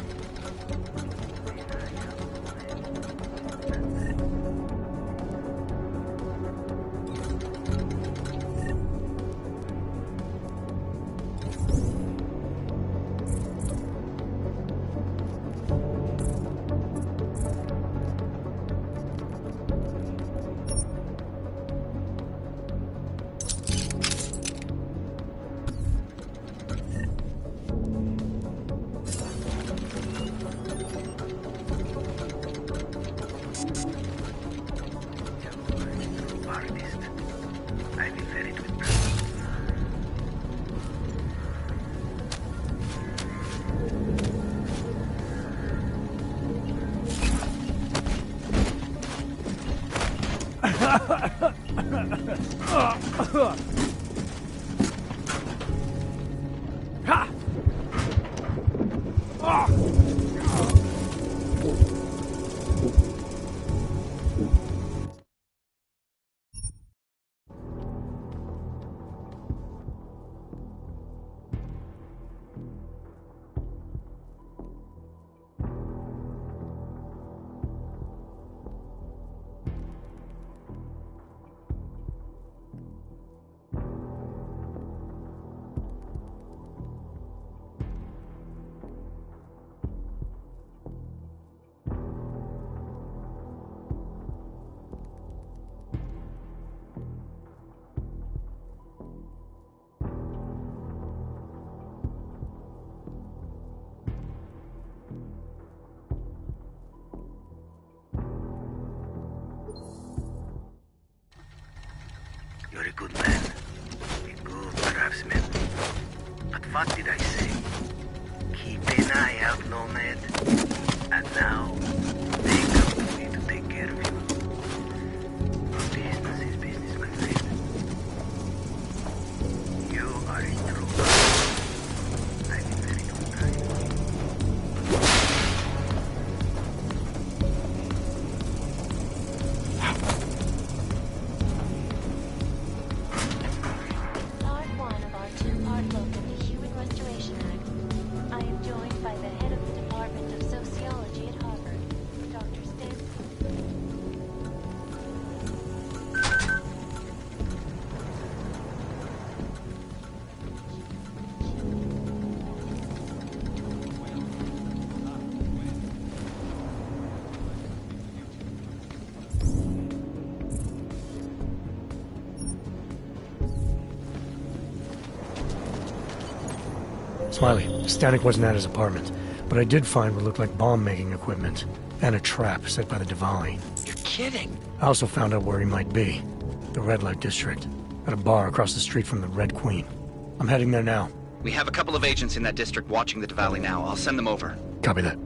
good man. A good craftsman. But what did I say? Keep an eye out, Nomad. And now, they come to me to take care of you. Business is business, my friend. You are a true man. I've been very long time. Part 1 of our two-part look at the Human Restoration Act. I am joined by the head of the Department of Sociology at Harvard, Dr. Stanley. Smiley, Stanek wasn't at his apartment, but I did find what looked like bomb-making equipment, and a trap set by the Diwali. You're kidding. I also found out where he might be. The Red Light District, at a bar across the street from the Red Queen. I'm heading there now. We have a couple of agents in that district watching the Diwali now. I'll send them over. Copy that.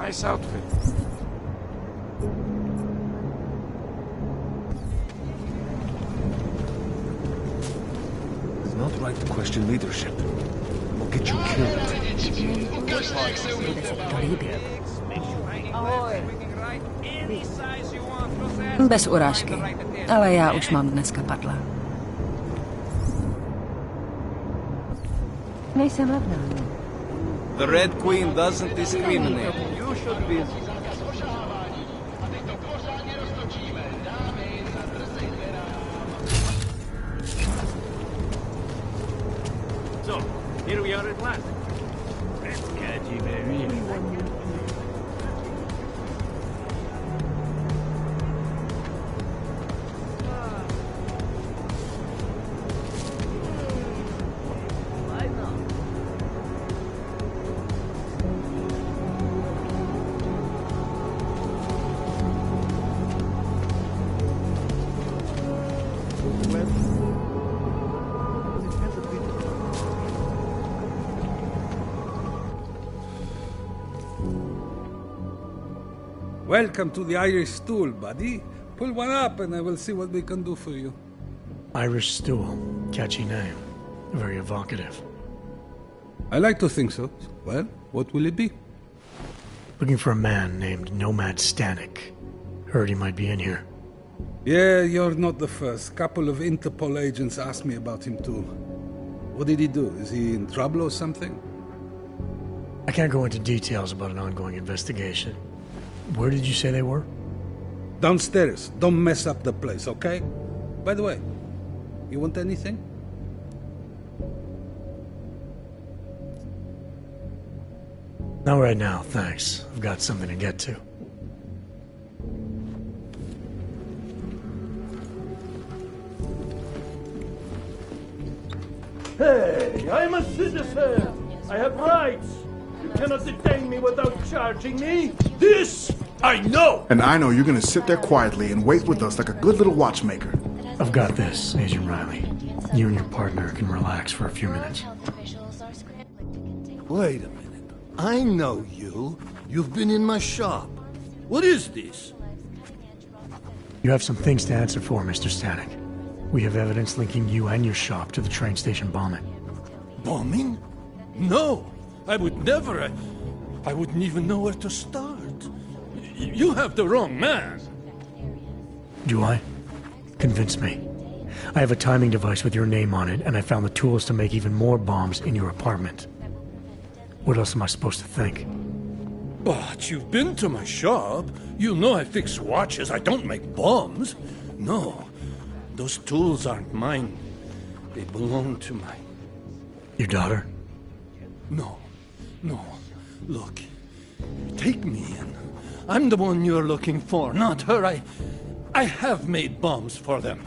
Nice outfit. It's not right to question leadership. We'll get you killed. Bez urážky, ale já už mám dneska padla. Nejsem levná. The Red Queen doesn't discriminate. You should be. Here we are at last. Let's catch him, Welcome to the Irish stool, buddy. Pull one up and I will see what we can do for you. Irish stool. Catchy name. Very evocative. I like to think so. Well, what will it be? Looking for a man named Nomad Stanek. Heard he might be in here. Yeah, you're not the first. Couple of Interpol agents asked me about him too. What did he do? Is he in trouble or something? I can't go into details about an ongoing investigation. Where did you say they were? Downstairs. Don't mess up the place, okay? By the way, you want anything? Not right now, thanks. I've got something to get to. Hey, I'm a citizen. I have rights. You cannot detain me without charging me. This I know. And I know you're gonna sit there quietly and wait with us like a good little watchmaker. I've got this, Agent Riley. You and your partner can relax for a few minutes. Wait a minute. I know you. You've been in my shop. What is this? You have some things to answer for, Mr. Stanek. We have evidence linking you and your shop to the train station bombing. Bombing? No. I would never. I wouldn't even know where to start. You have the wrong man. Do I? Convince me. I have a timing device with your name on it, and I found the tools to make even more bombs in your apartment. What else am I supposed to think? But you've been to my shop. You know I fix watches. I don't make bombs. No. Those tools aren't mine. They belong to my... Your daughter? No. No. Look. Take me in. I'm the one you're looking for, not her. I have made bombs for them.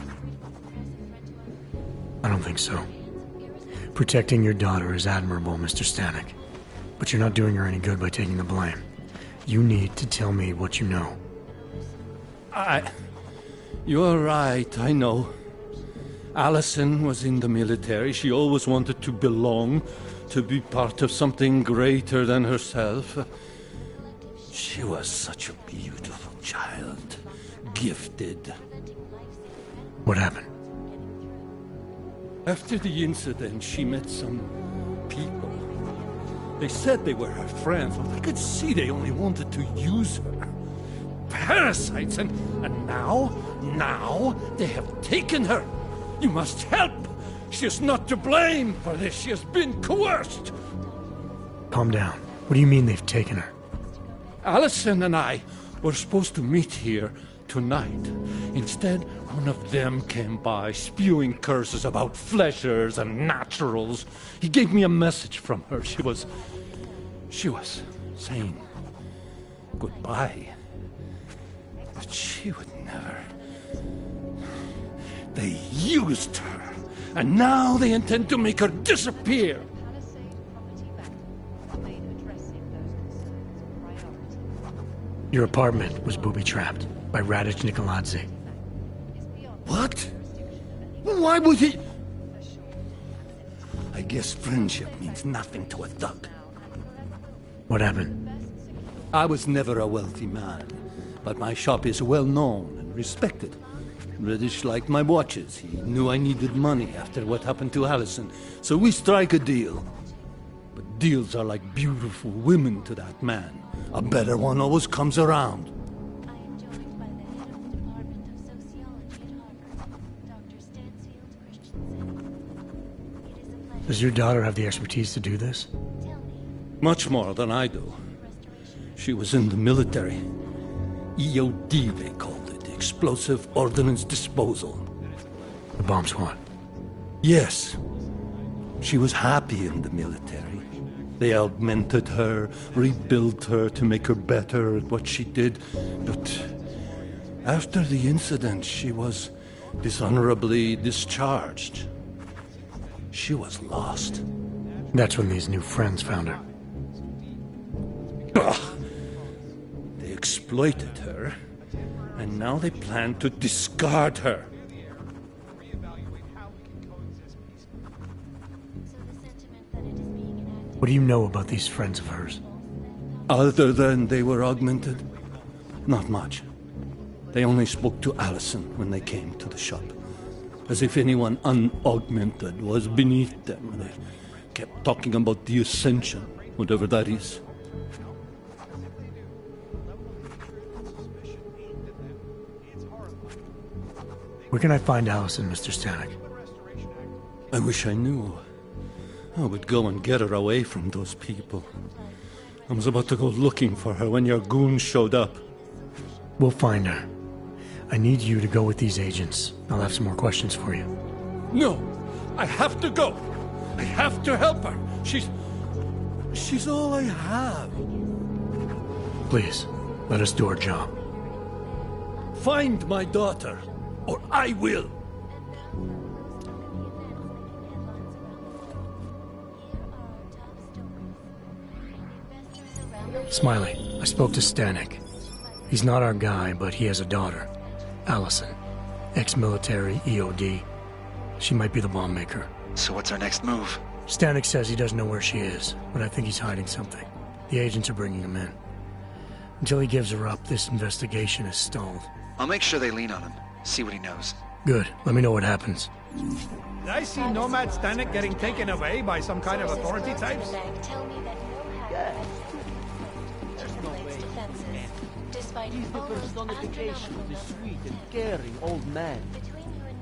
I don't think so. Protecting your daughter is admirable, Mr. Stanek. But you're not doing her any good by taking the blame. You need to tell me what you know. You're right, I know. Allison was in the military. She always wanted to belong, to be part of something greater than herself. She was such a beautiful child. Gifted. What happened? After the incident, she met some people. They said they were her friends, but I could see they only wanted to use her. Parasites, and now they have taken her. You must help. She is not to blame for this. She has been coerced. Calm down. What do you mean they've taken her? Allison and I were supposed to meet here tonight. Instead, one of them came by, spewing curses about fleshers and naturals. He gave me a message from her. She was saying goodbye. But she would never. They used her, and now they intend to make her disappear. Your apartment was booby-trapped by Radic Nikoladze. What? Why would he? I guess friendship means nothing to a thug. What happened? I was never a wealthy man, but my shop is well known and respected. Radic liked my watches. He knew I needed money after what happened to Allison, so we strike a deal. But deals are like beautiful women to that man. A better one always comes around. Does your daughter have the expertise to do this? Much more than I do. She was in the military. EOD, they called it. Explosive Ordnance Disposal. The bomb squad? Yes. She was happy in the military. They augmented her, rebuilt her to make her better at what she did. But after the incident, she was dishonorably discharged. She was lost. That's when these new friends found her. Ugh. They exploited her, and now they plan to discard her. What do you know about these friends of hers? Other than they were augmented? Not much. They only spoke to Allison when they came to the shop. As if anyone unaugmented was beneath them. They kept talking about the Ascension, whatever that is. Where can I find Allison, Mr. Stanek? I wish I knew. I would go and get her away from those people. I was about to go looking for her when your goons showed up. We'll find her. I need you to go with these agents. I'll have some more questions for you. No! I have to go! I have to help her! She's all I have. Please, let us do our job. Find my daughter, or I will! Smiley, I spoke to Stanek. He's not our guy, but he has a daughter, Allison. Ex-military, EOD. She might be the bomb maker. So what's our next move? Stanek says he doesn't know where she is, but I think he's hiding something. The agents are bringing him in. Until he gives her up, this investigation is stalled. I'll make sure they lean on him. See what he knows. Good. Let me know what happens. Did I see Nomad Stanek getting taken away by some kind of authority types? Tell me that no hacker has its defenses, despite He's the personification of the sweet and caring old man.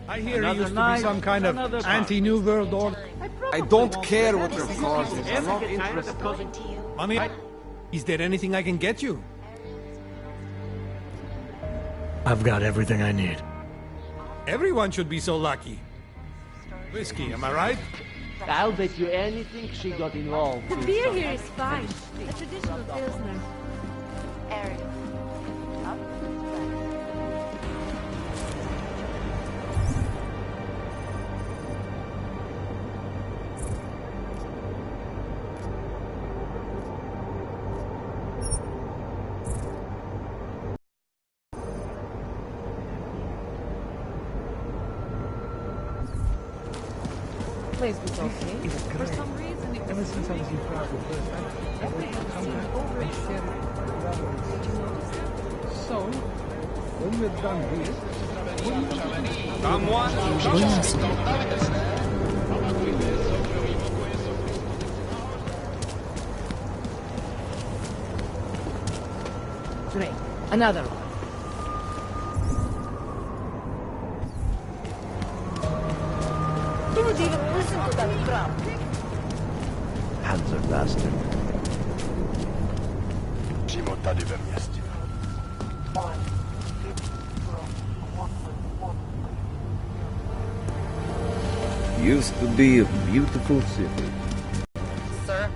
I hear he used to be some kind of anti-New World Order. I don't care what your cause is. I'm not interested. Money? Is there anything I can get you? I've got everything I need. Everyone should be so lucky. Whiskey, am I right? I'll bet you anything she got involved. The beer here is fine. A traditional pilsner. Eric. Place was okay. For some reason, it Ever since I was in Prague the first time, I went to come back and share it. So, when we're done here, Great. Another one. Don't even listen to that crap. Hands bastard. Musimy oddali we mieście. Used to be a beautiful city. Sir?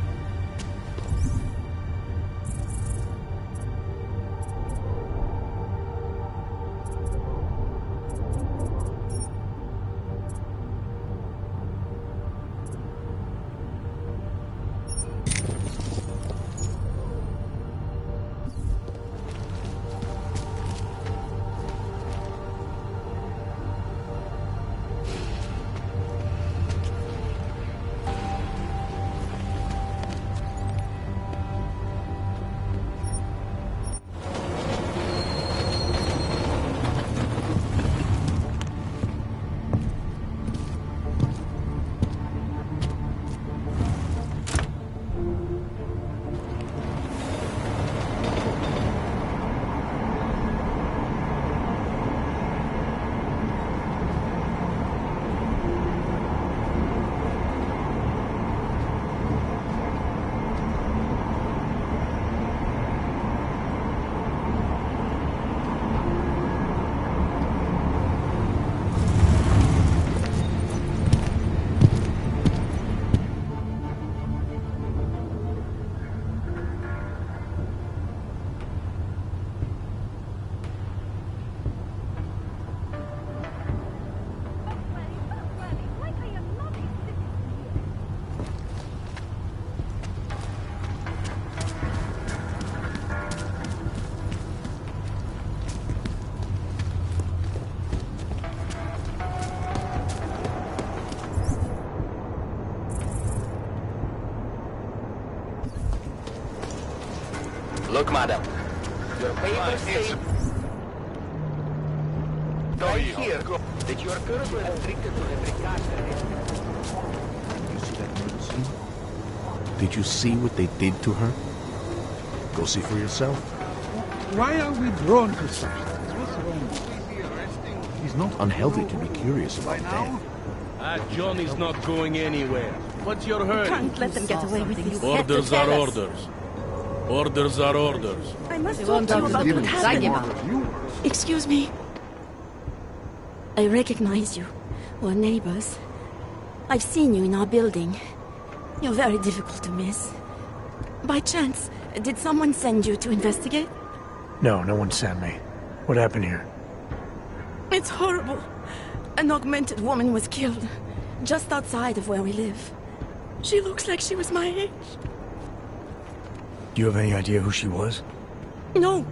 Look, madam. Your papers say right here that you are currently restricted to the precautionary. You see that murder scene? Did you see what they did to her? Go see for yourself. Why are we drawn to such things? What's wrong? It's not unhealthy to be curious about death. Johnny's not going anywhere. What's your hurry? Can't let them get away with this. Orders are orders. Orders are orders. I must talk to you about what happened. Excuse me. I recognize you. We're neighbors. I've seen you in our building. You're very difficult to miss. By chance, did someone send you to investigate? No, no one sent me. What happened here? It's horrible. An augmented woman was killed, just outside of where we live. She looks like she was my age. Do you have any idea who she was? No,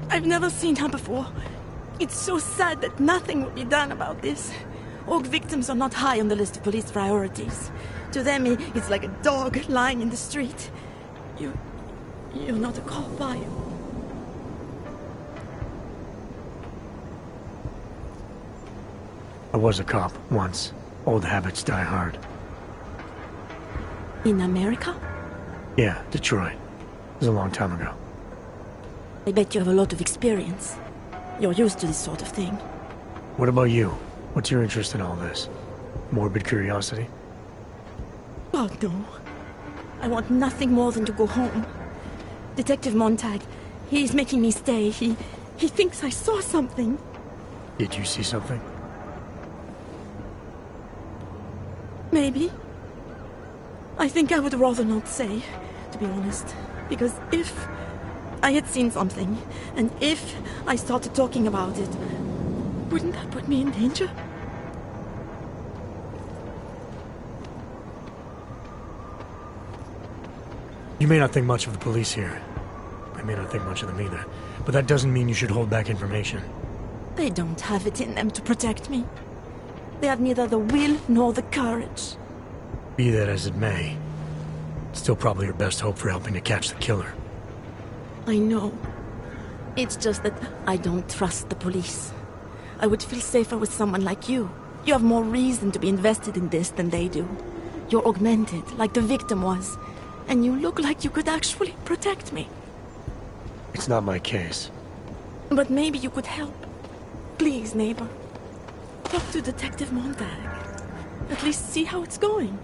I've never seen her before. It's so sad that nothing will be done about this. Org victims are not high on the list of police priorities. To them, it's like a dog lying in the street. You're not a cop, are you? I was a cop once. Old habits die hard. In America? Yeah, Detroit. It was a long time ago. I bet you have a lot of experience. You're used to this sort of thing. What about you? What's your interest in all this? Morbid curiosity? God, no. I want nothing more than to go home. Detective Montag, he's making me stay. He thinks I saw something. Did you see something? Maybe. I think I would rather not say, to be honest. Because if I had seen something, and if I started talking about it, wouldn't that put me in danger? You may not think much of the police here. I may not think much of them either. But that doesn't mean you should hold back information. They don't have it in them to protect me. They have neither the will nor the courage. Be that as it may, it's still probably your best hope for helping to catch the killer. I know. It's just that I don't trust the police. I would feel safer with someone like you. You have more reason to be invested in this than they do. You're augmented, like the victim was. And you look like you could actually protect me. It's not my case. But maybe you could help. Please, neighbor. Talk to Detective Montag. At least see how it's going.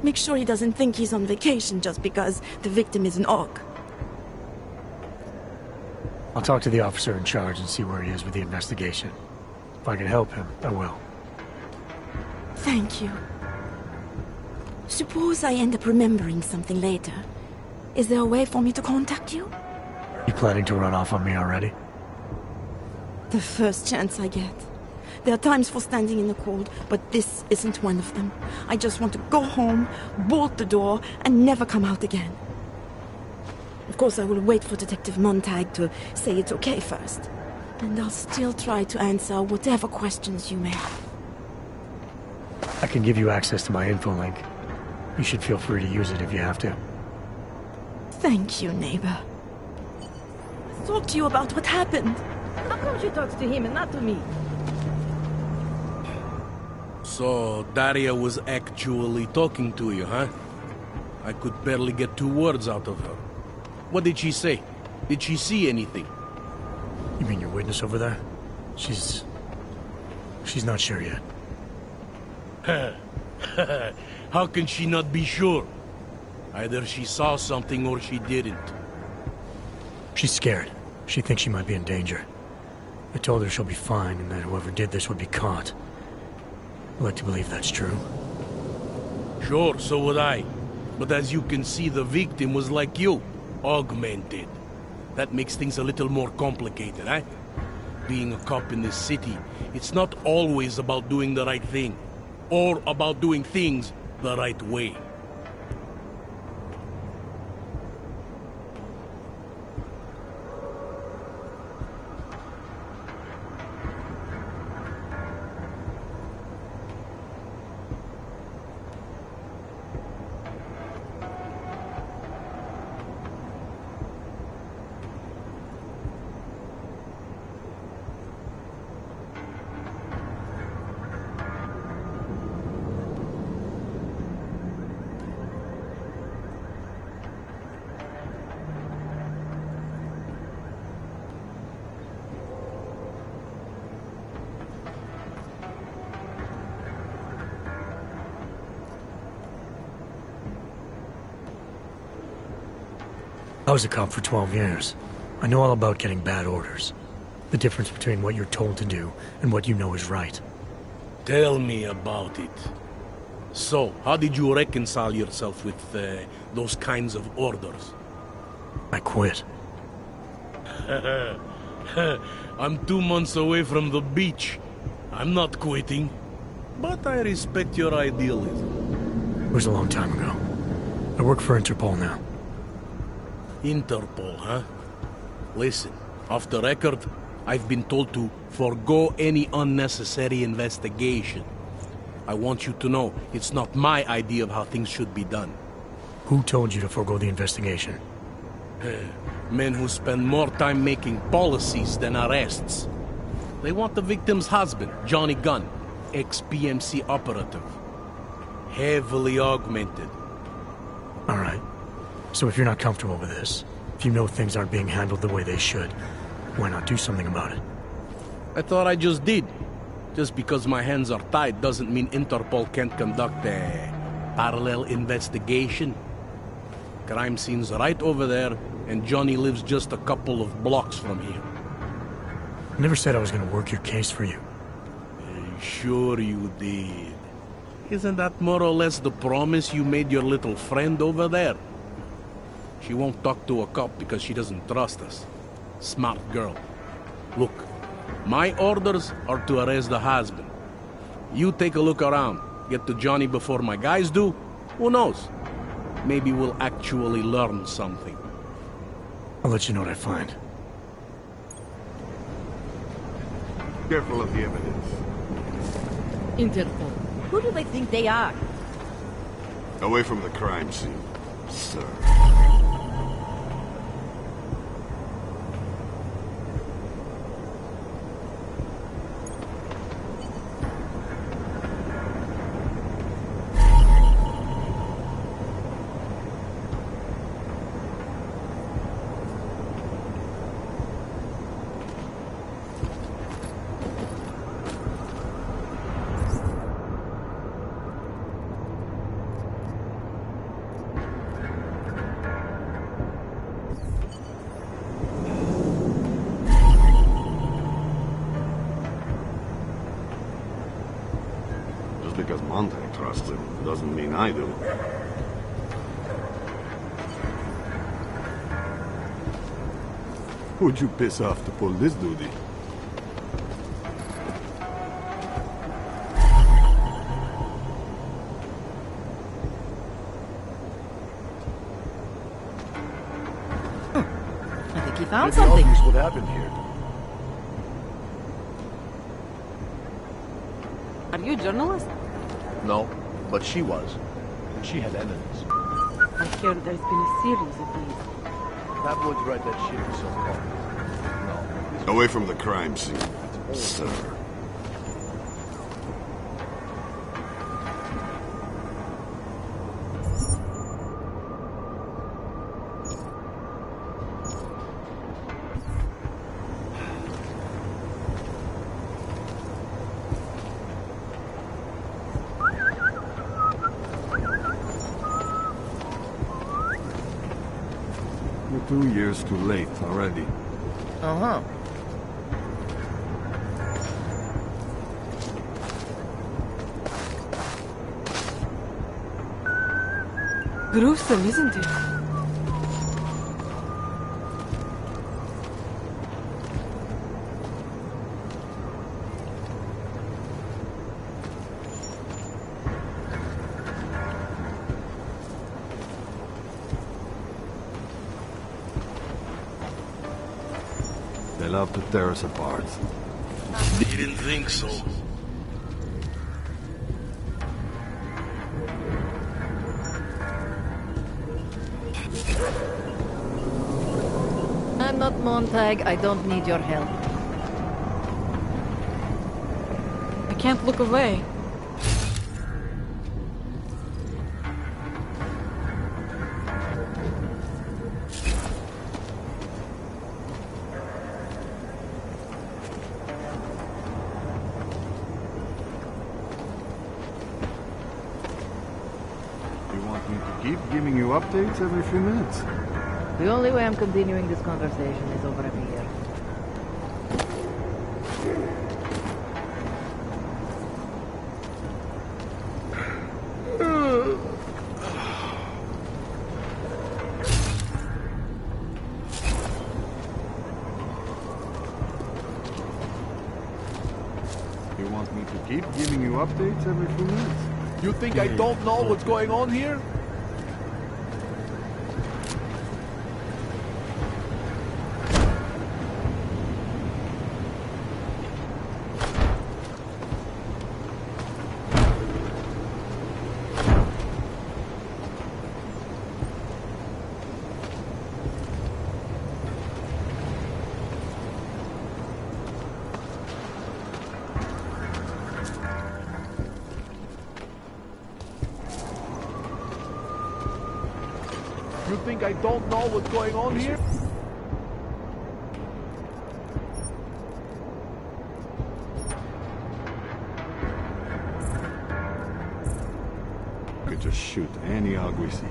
Make sure he doesn't think he's on vacation just because the victim is an Aug. I'll talk to the officer in charge and see where he is with the investigation. If I can help him, I will. Thank you. Suppose I end up remembering something later. Is there a way for me to contact you? You planning to run off on me already? The first chance I get. There are times for standing in the cold, but this isn't one of them. I just want to go home, bolt the door, and never come out again. Of course, I will wait for Detective Montag to say it's okay first. And I'll still try to answer whatever questions you may have. I can give you access to my info link. You should feel free to use it if you have to. Thank you, neighbor. I'll talk to you about what happened. How come she talks to him and not to me? So, Daria was actually talking to you, huh? I could barely get 2 words out of her. What did she say? Did she see anything? You mean your witness over there? She's not sure yet. How can she not be sure? Either she saw something or she didn't. She's scared. She thinks she might be in danger. I told her she'll be fine and that whoever did this would be caught. I'd like to believe that's true. Sure, so would I. But as you can see, the victim was like you, augmented. That makes things a little more complicated, eh? Being a cop in this city, it's not always about doing the right thing, or about doing things the right way. I was a cop for 12 years. I know all about getting bad orders. The difference between what you're told to do and what you know is right. Tell me about it. So, how did you reconcile yourself with those kinds of orders? I quit. I'm 2 months away from the beach. I'm not quitting. But I respect your idealism. It was a long time ago. I work for Interpol now. Interpol, huh? Listen, off the record, I've been told to forgo any unnecessary investigation. I want you to know it's not my idea of how things should be done. Who told you to forego the investigation? Men who spend more time making policies than arrests. They want the victim's husband, Johnny Gunn, ex-PMC operative. Heavily augmented. All right. So if you're not comfortable with this, if you know things aren't being handled the way they should, why not do something about it? I thought I just did. Just because my hands are tied doesn't mean Interpol can't conduct a parallel investigation. Crime scene's right over there, and Johnny lives just a couple of blocks from here. I never said I was gonna work your case for you. Sure you did. Isn't that more or less the promise you made your little friend over there? She won't talk to a cop because she doesn't trust us. Smart girl. Look, my orders are to arrest the husband. You take a look around. Get to Johnny before my guys do. Who knows? Maybe we'll actually learn something. I'll let you know what I find. Careful of the evidence. Interpol. Who do they think they are? Away from the crime scene, sir. Because Montag trusts him doesn't mean I do. Who'd you piss off to pull this duty? I think he found something. Obvious what happened here. Are you a journalist? No, but she was. And she had enemies. I hear there's been a series of these. Tabloids write that shit in some part. No. Away from the crime scene, sir. You're 2 years too late already. Uh-huh. Gruesome, isn't it? They love to tear us apart. Didn't think so. I'm not Montag. I don't need your help. I can't look away. You want me to keep giving you updates every few minutes? The only way I'm continuing this conversation is over here. You want me to keep giving you updates every few minutes? You think I don't know what's going on here? You think I don't know what's going on here? You could just shoot any hog we see.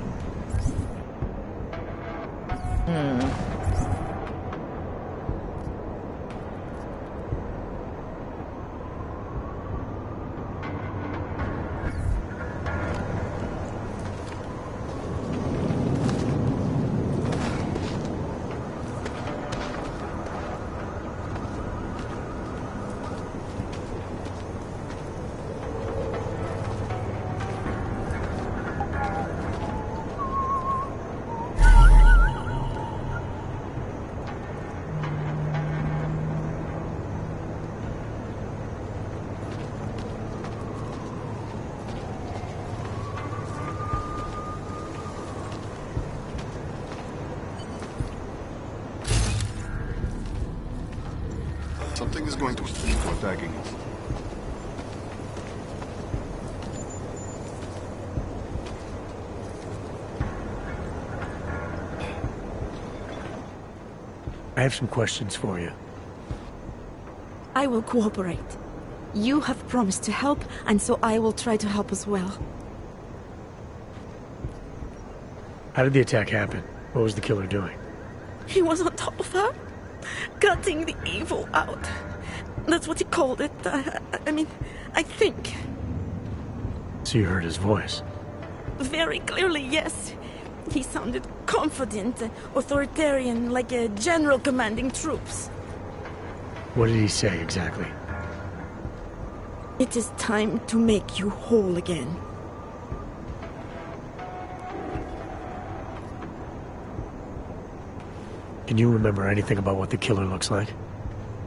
Something is going to start attacking us. I have some questions for you. I will cooperate. You have promised to help, and so I will try to help as well. How did the attack happen? What was the killer doing? He was on top of her, cutting the evil out. That's what he called it. I mean, I think. So you heard his voice? Very clearly, yes. He sounded confident, authoritarian, like a general commanding troops. What did he say exactly? It is time to make you whole again. Can you remember anything about what the killer looks like?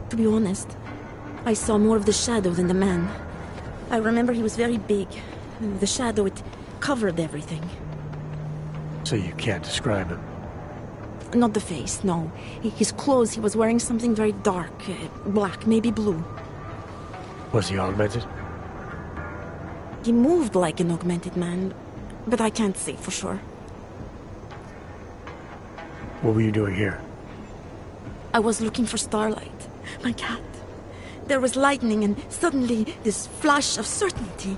To be honest, I saw more of the shadow than the man. I remember he was very big. The shadow, it covered everything. So you can't describe him? Not the face, no. His clothes, he was wearing something very dark, black, maybe blue. Was he augmented? He moved like an augmented man, but I can't say for sure. What were you doing here? I was looking for Starlight, my cat. There was lightning and suddenly this flash of certainty.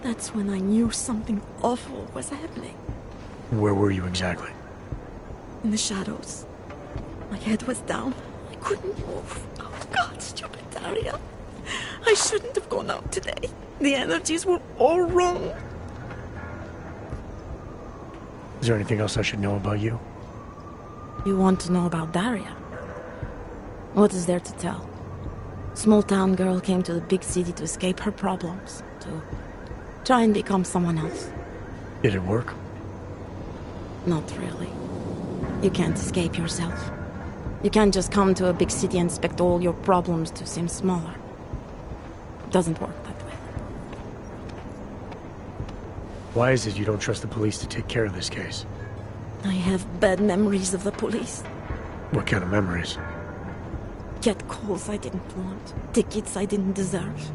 That's when I knew something awful was happening. Where were you exactly? In the shadows. My head was down. I couldn't move. Oh God, stupid Daria. I shouldn't have gone out today. The energies were all wrong. Is there anything else I should know about you? You want to know about Daria? What is there to tell? Small town girl came to the big city to escape her problems, to try and become someone else. Did it work? Not really. You can't escape yourself. You can't just come to a big city and expect all your problems to seem smaller. It doesn't work that way. Why is it you don't trust the police to take care of this case? I have bad memories of the police. What kind of memories? Get calls I didn't want. Tickets I didn't deserve.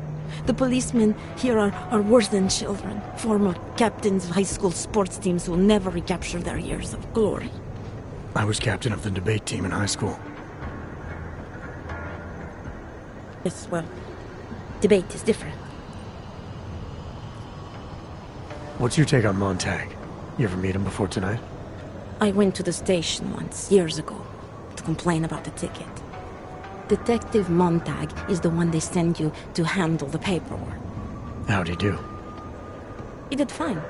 The policemen here are worse than children. Former captains of high school sports teams who will never recapture their years of glory. I was captain of the debate team in high school. Yes, well, debate is different. What's your take on Montag? You ever meet him before tonight? I went to the station once, years ago, to complain about the ticket. Detective Montag is the one they send you to handle the paperwork. How'd he do? He did fine.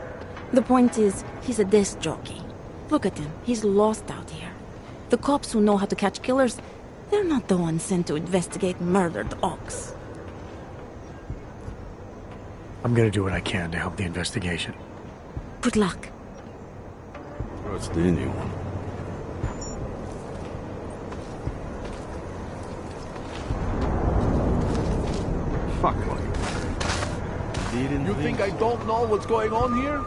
The point is, he's a desk jockey. Look at him, he's lost out here. The cops who know how to catch killers, they're not the ones sent to investigate murdered ox. I'm gonna do what I can to help the investigation. Good luck. That's the Indian one. Fuck like. You think I don't know what's going on here?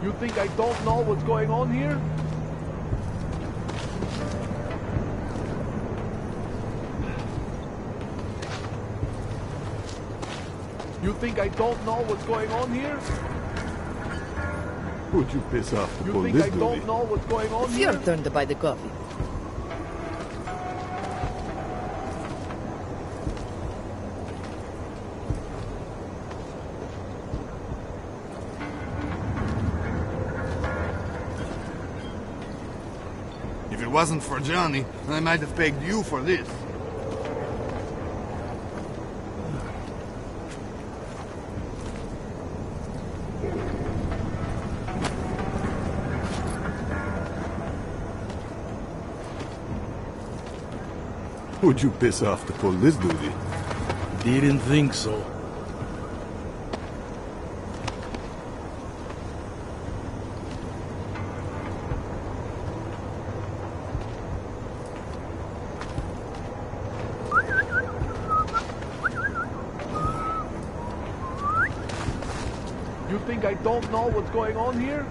You think I don't know what's going on here? You think I don't know what's going on here? Would you piss off the You police? think I don't know what's going on It's here? your turn to buy the coffee. If it wasn't for Johnny, I might have pegged you for this. Would you piss off the police duty? Didn't think so. You think I don't know what's going on here?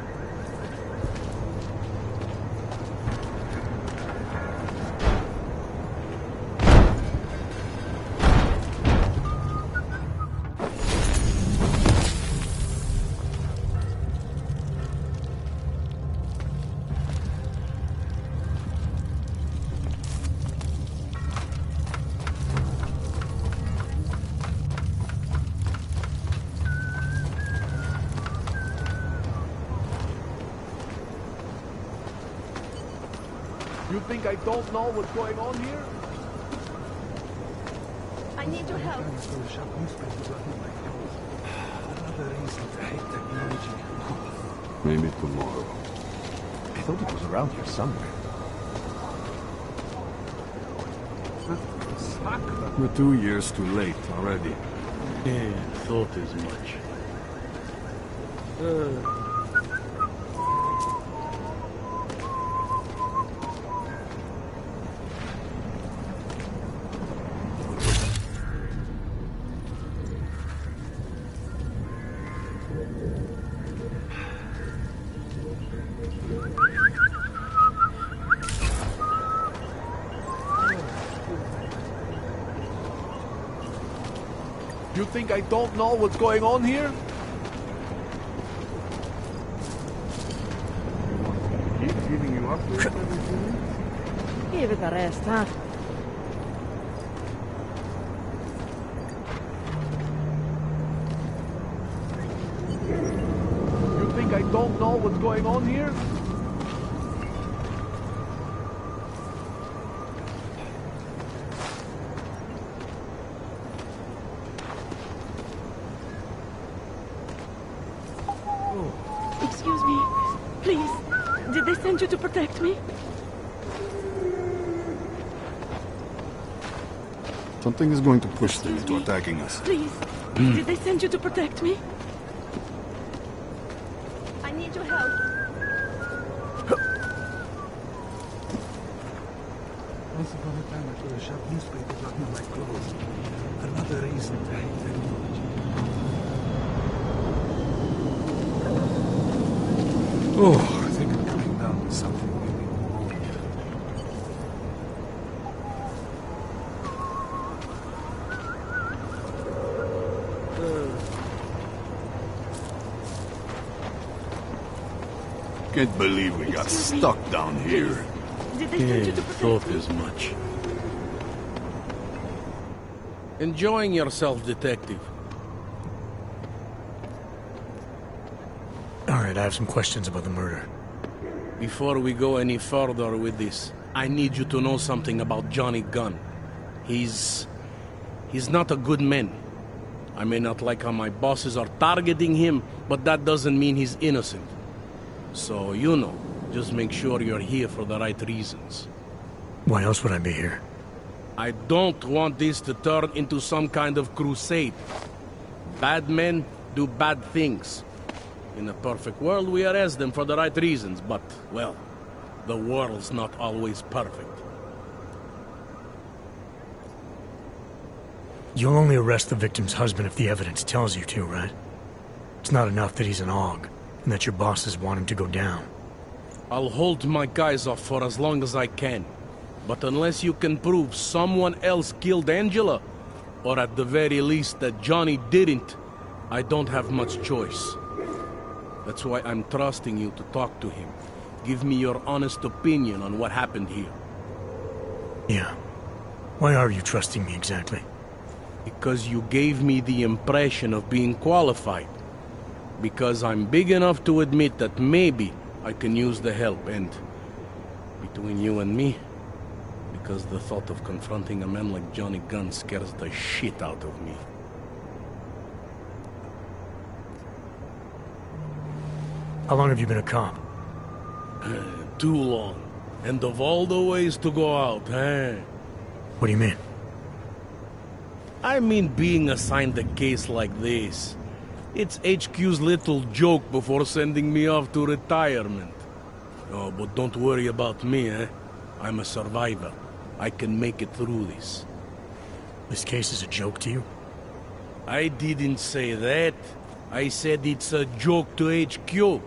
You think I don't know what's going on here? I need your help. Maybe tomorrow. I thought it was around here somewhere. We're 2 years too late already. Yeah, thought as much. You think I don't know what's going on here? Keep giving you updates every 2 weeks? Give it a rest, huh? You think I don't know what's going on here? Excuse me. Please. Did they send you to protect me? Something is going to push them into attacking us. Please. Did they send you to protect me? I need your help. Once upon a time, I could have shoved newspapers under my clothes. Another reason to hate technology. Oh, I think I'm coming down with something, maybe pneumonia. Can't believe we got stuck down here. Yeah, thought as much. Enjoying yourself, detective. Alright, I have some questions about the murder. Before we go any further with this, I need you to know something about Johnny Gunn. He's not a good man. I may not like how my bosses are targeting him, but that doesn't mean he's innocent. So, you know, just make sure you're here for the right reasons. Why else would I be here? I don't want this to turn into some kind of crusade. Bad men do bad things. In a perfect world, we arrest them for the right reasons, but, well, the world's not always perfect. You'll only arrest the victim's husband if the evidence tells you to, right? It's not enough that he's an AUG, and that your bosses want him to go down. I'll hold my guys off for as long as I can. But unless you can prove someone else killed Angela, or at the very least that Johnny didn't, I don't have much choice. That's why I'm trusting you to talk to him. Give me your honest opinion on what happened here. Yeah. Why are you trusting me exactly? Because you gave me the impression of being qualified. Because I'm big enough to admit that maybe I can use the help, and between you and me, because the thought of confronting a man like Johnny Gunn scares the shit out of me. How long have you been a cop? Too long. And of all the ways to go out, eh? What do you mean? I mean being assigned a case like this. It's HQ's little joke before sending me off to retirement. Oh, but don't worry about me, eh? I'm a survivor. I can make it through this. This case is a joke to you? I didn't say that. I said it's a joke to HQ.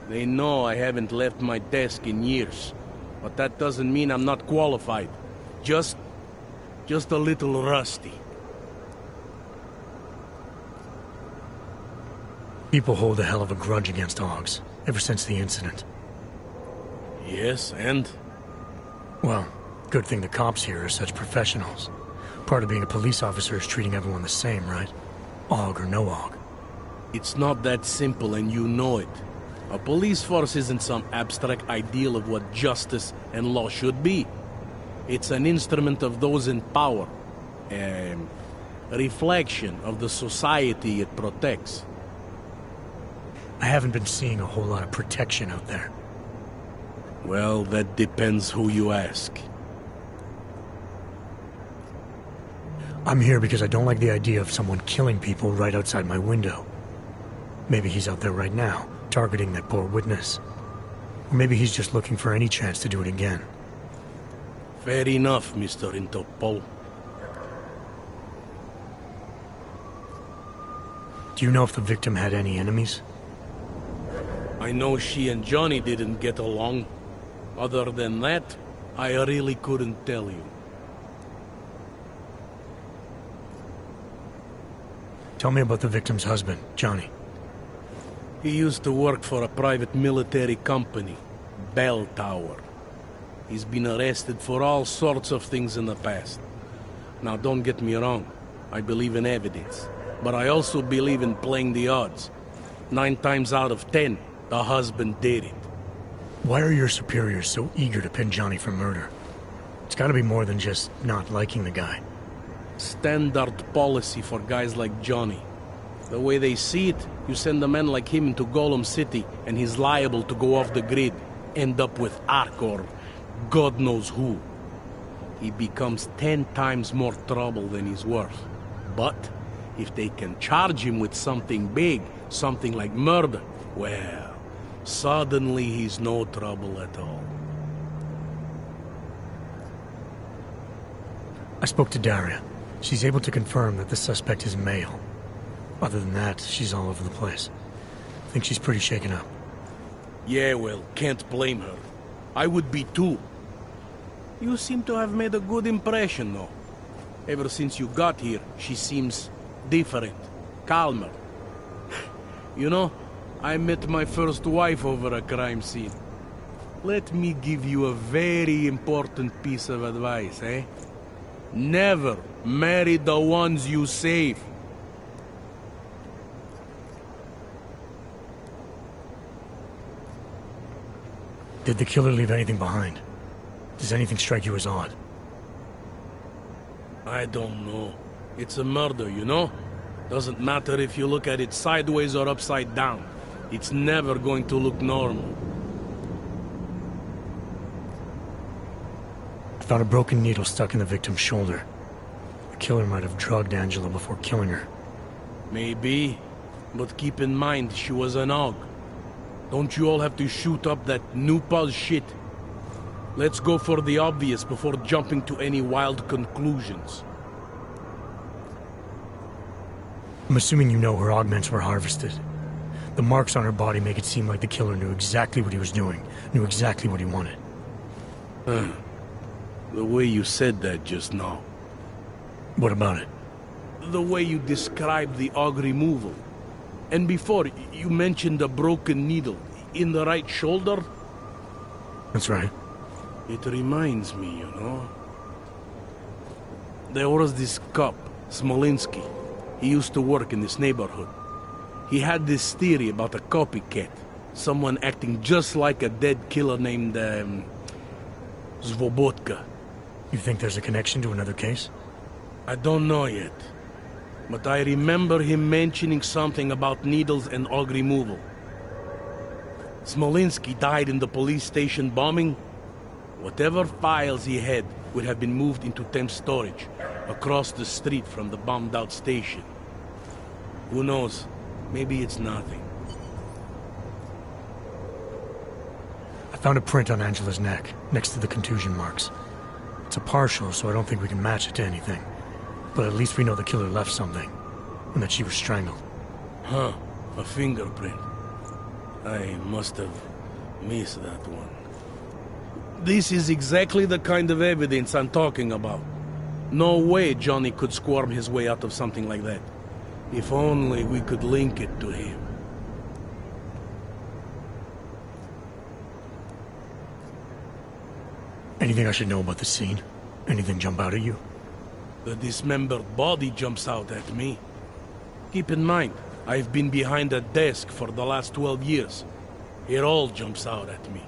They know I haven't left my desk in years. But that doesn't mean I'm not qualified. Just a little rusty. People hold a hell of a grudge against AUGs, ever since the incident. Yes, and? Well, good thing the cops here are such professionals. Part of being a police officer is treating everyone the same, right? AUG or no AUG. It's not that simple, and you know it. A police force isn't some abstract ideal of what justice and law should be. It's an instrument of those in power. A reflection of the society it protects. I haven't been seeing a whole lot of protection out there. Well, that depends who you ask. I'm here because I don't like the idea of someone killing people right outside my window. Maybe he's out there right now, targeting that poor witness. Or maybe he's just looking for any chance to do it again. Fair enough, Mr. Interpol. Do you know if the victim had any enemies? I know she and Johnny didn't get along. Other than that, I really couldn't tell you. Tell me about the victim's husband, Johnny. He used to work for a private military company, Bell Tower. He's been arrested for all sorts of things in the past. Now, don't get me wrong. I believe in evidence. But I also believe in playing the odds. 9 times out of 10, the husband did it. Why are your superiors so eager to pin Johnny for murder? It's gotta be more than just not liking the guy. Standard policy for guys like Johnny. The way they see it, you send a man like him into Golem City, and he's liable to go off the grid, end up with Ark or God knows who. He becomes 10 times more trouble than he's worth. But if they can charge him with something big, something like murder, well, suddenly he's no trouble at all. I spoke to Daria. She's able to confirm that the suspect is male. Other than that, she's all over the place. I think she's pretty shaken up. Yeah, well, can't blame her. I would be too. You seem to have made a good impression, though. Ever since you got here, she seems different, calmer. You know, I met my first wife over a crime scene. Let me give you a very important piece of advice, eh? Never marry the ones you save. Did the killer leave anything behind? Does anything strike you as odd? I don't know. It's a murder, you know? Doesn't matter if you look at it sideways or upside down. It's never going to look normal. I found a broken needle stuck in the victim's shoulder. The killer might have drugged Angela before killing her. Maybe, but keep in mind she was an AUG. Don't you all have to shoot up that new puzz shit? Let's go for the obvious before jumping to any wild conclusions. I'm assuming you know her augments were harvested. The marks on her body make it seem like the killer knew exactly what he was doing, knew exactly what he wanted. The way you said that just now. What about it? The way you described the AUG removal. And before, you mentioned a broken needle in the right shoulder? That's right. It reminds me, you know. There was this cop, Smolinski. He used to work in this neighborhood. He had this theory about a copycat. Someone acting just like a dead killer named, Svobotka. You think there's a connection to another case? I don't know yet. But I remember him mentioning something about needles and AUG removal. Smolinski died in the police station bombing. Whatever files he had would have been moved into temp storage, across the street from the bombed-out station. Who knows? Maybe it's nothing. I found a print on Angela's neck, next to the contusion marks. It's a partial, so I don't think we can match it to anything. But at least we know the killer left something, and that she was strangled. Huh, a fingerprint. I must have missed that one. This is exactly the kind of evidence I'm talking about. No way Johnny could squirm his way out of something like that. If only we could link it to him. Anything I should know about the scene? Anything jump out at you? The dismembered body jumps out at me. Keep in mind, I've been behind a desk for the last 12 years. It all jumps out at me.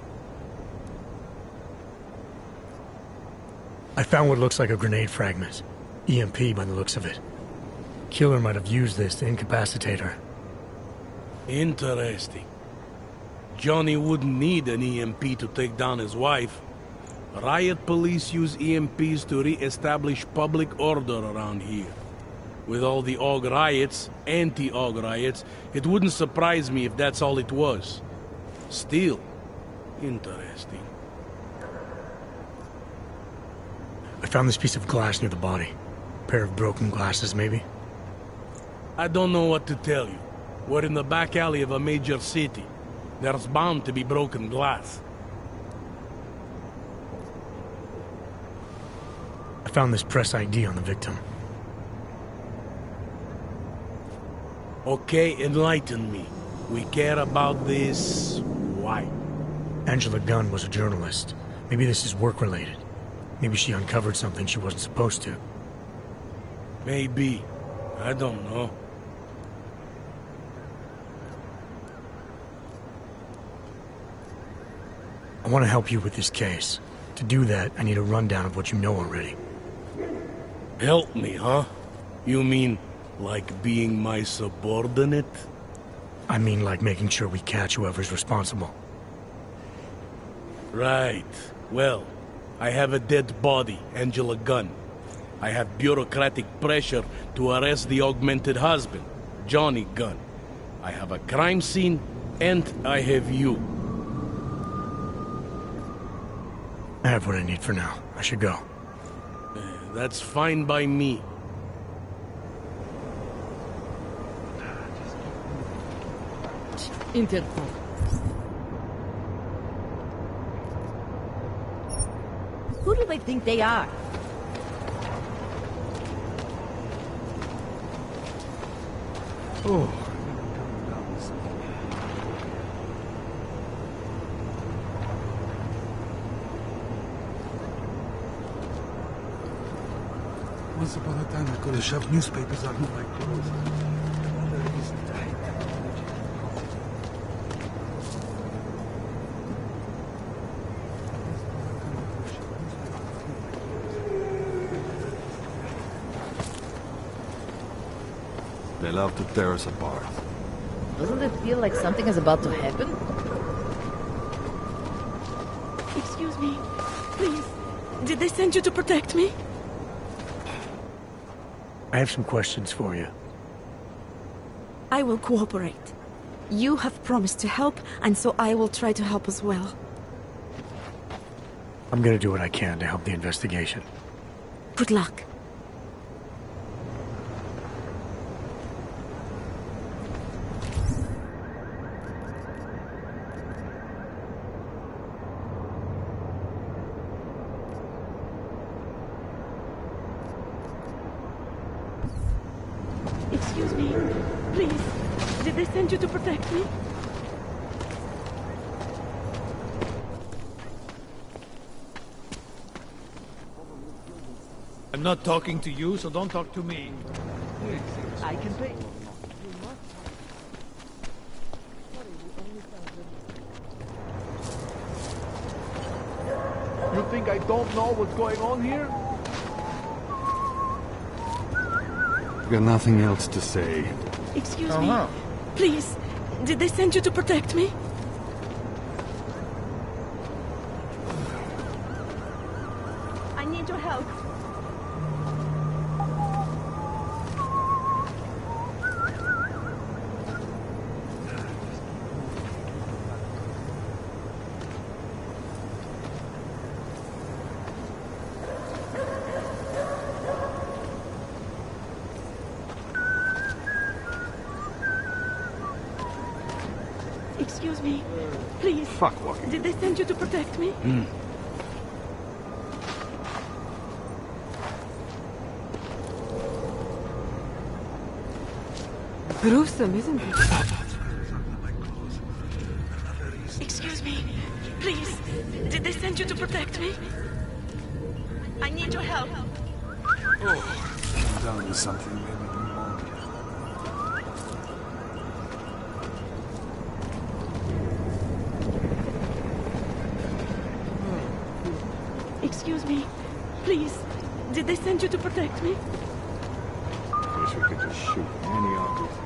I found what looks like a grenade fragment. EMP by the looks of it. Killer might have used this to incapacitate her. Interesting. Johnny wouldn't need an EMP to take down his wife. Riot police use EMPs to re-establish public order around here. With all the AUG riots, anti-AUG riots, it wouldn't surprise me if that's all it was. Still, interesting. I found this piece of glass near the body. A pair of broken glasses, maybe? I don't know what to tell you. We're in the back alley of a major city. There's bound to be broken glass. I found this press ID on the victim. Okay, enlighten me. We care about this... why? Angela Gunn was a journalist. Maybe this is work-related. Maybe she uncovered something she wasn't supposed to. Maybe. I don't know. I want to help you with this case. To do that, I need a rundown of what you know already. Help me, huh? You mean, like being my subordinate? I mean like making sure we catch whoever's responsible. Right. Well, I have a dead body, Angela Gunn. I have bureaucratic pressure to arrest the augmented husband, Johnny Gunn. I have a crime scene, and I have you. I have what I need for now. I should go. That's fine by me. Interpol. Who do they think they are? Oh. Once upon a time, I could have shoved newspapers on my clothes. Another reason to hate technology. They love to tear us apart. Doesn't it feel like something is about to happen? Excuse me. Please. Did they send you to protect me? I have some questions for you. I will cooperate. You have promised to help, and so I will try to help as well. I'm gonna do what I can to help the investigation. Good luck. Excuse me. Please. Did they send you to protect me? I'm not talking to you, so don't talk to me. I can pay. You think I don't know what's going on here? I've got nothing else to say. Excuse me. Please. Did they send you to protect me? I need your help. Excuse me. Please. Fuck, Walkie. Did they send you to protect me? Gruesome, isn't it? Excuse me. Please. Did they send you to protect me? I need your help. I'm down with something, maybe pneumonia. Excuse me. Please. Did they send you to protect me? Wish we could just shoot any of these.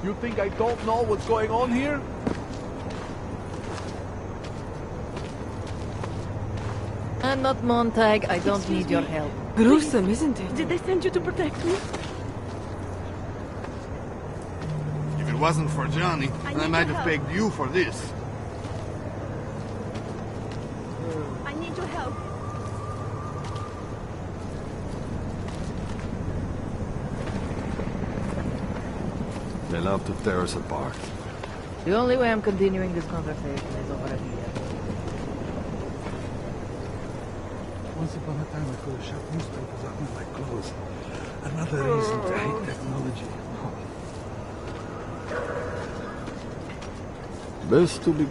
You think I don't know what's going on here? I'm not Montag. I don't need your help. Gruesome, isn't it? Did they send you to protect me? If it wasn't for Johnny, I might have begged you for this. I need your help. They love to tear us apart. The only way I'm continuing this conversation is over here. Once upon a time, I could have shoved newspapers up in my clothes. Another reason to hate technology. Best to be...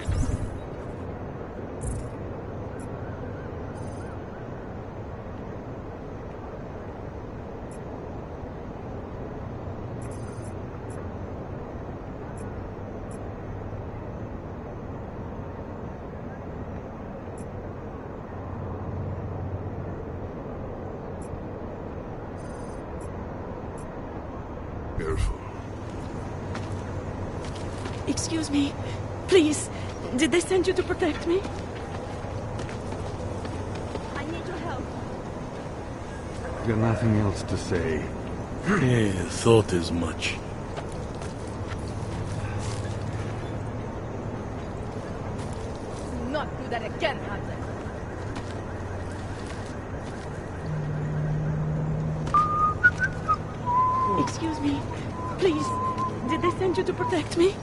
Careful. Excuse me. Please. Did they send you to protect me? I need your help. Got nothing else to say. Yeah, thought as much. Do not do that again, Hunter. Excuse me. Please. Did they send you to protect me?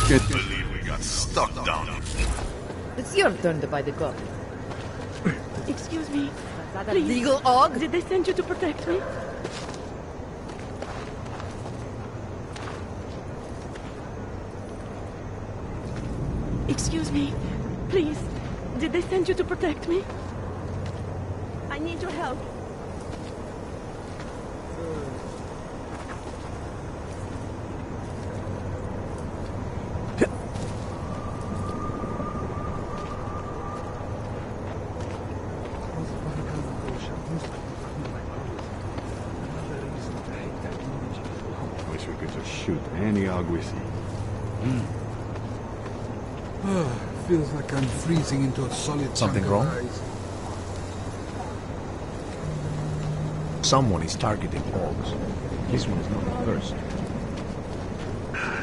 Can't believe we got stuck down here. It's your turn to buy the gun. Excuse me. Is that a Please. legal og? Did they send you to protect me? Excuse me. Please. Did they send you to protect me? I need your help. Wish we could just shoot any og we see. Feels like I'm freezing into a solid Something chunk of wrong? ice. Someone is targeting Ogs. This one is not the first.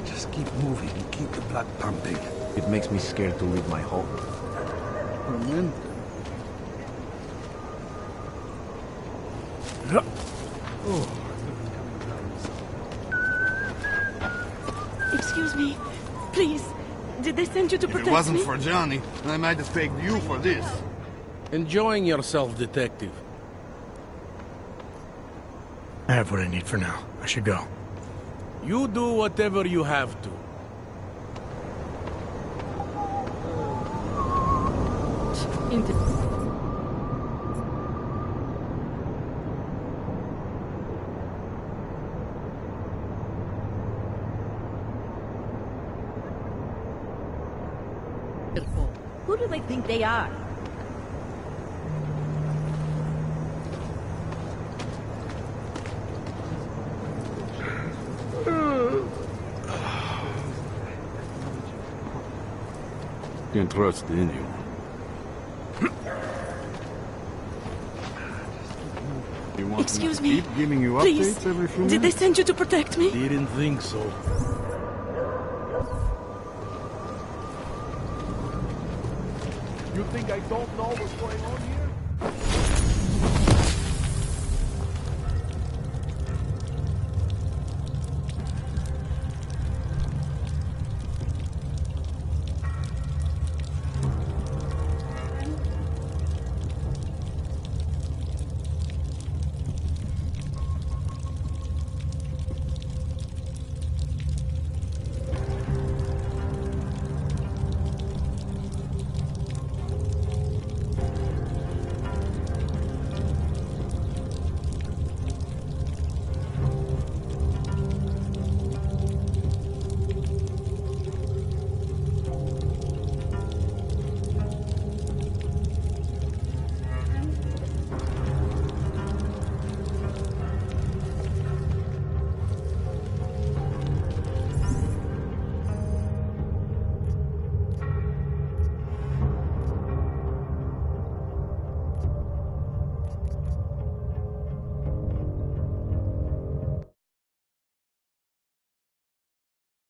Just keep moving and keep the blood pumping. It makes me scared to leave my home. Amen. Excuse me. Please. Did they send you to If protect it wasn't me? for Johnny, I might have pegged you for this. Enjoying yourself, detective. I have what I need for now. I should go. You do whatever you have to. Who do they think they are? Can't trust anyone. You want Excuse me me. to keep giving you Please. updates every few Did they minutes? send you to protect me? Didn't think so. You think I don't know what's going on here?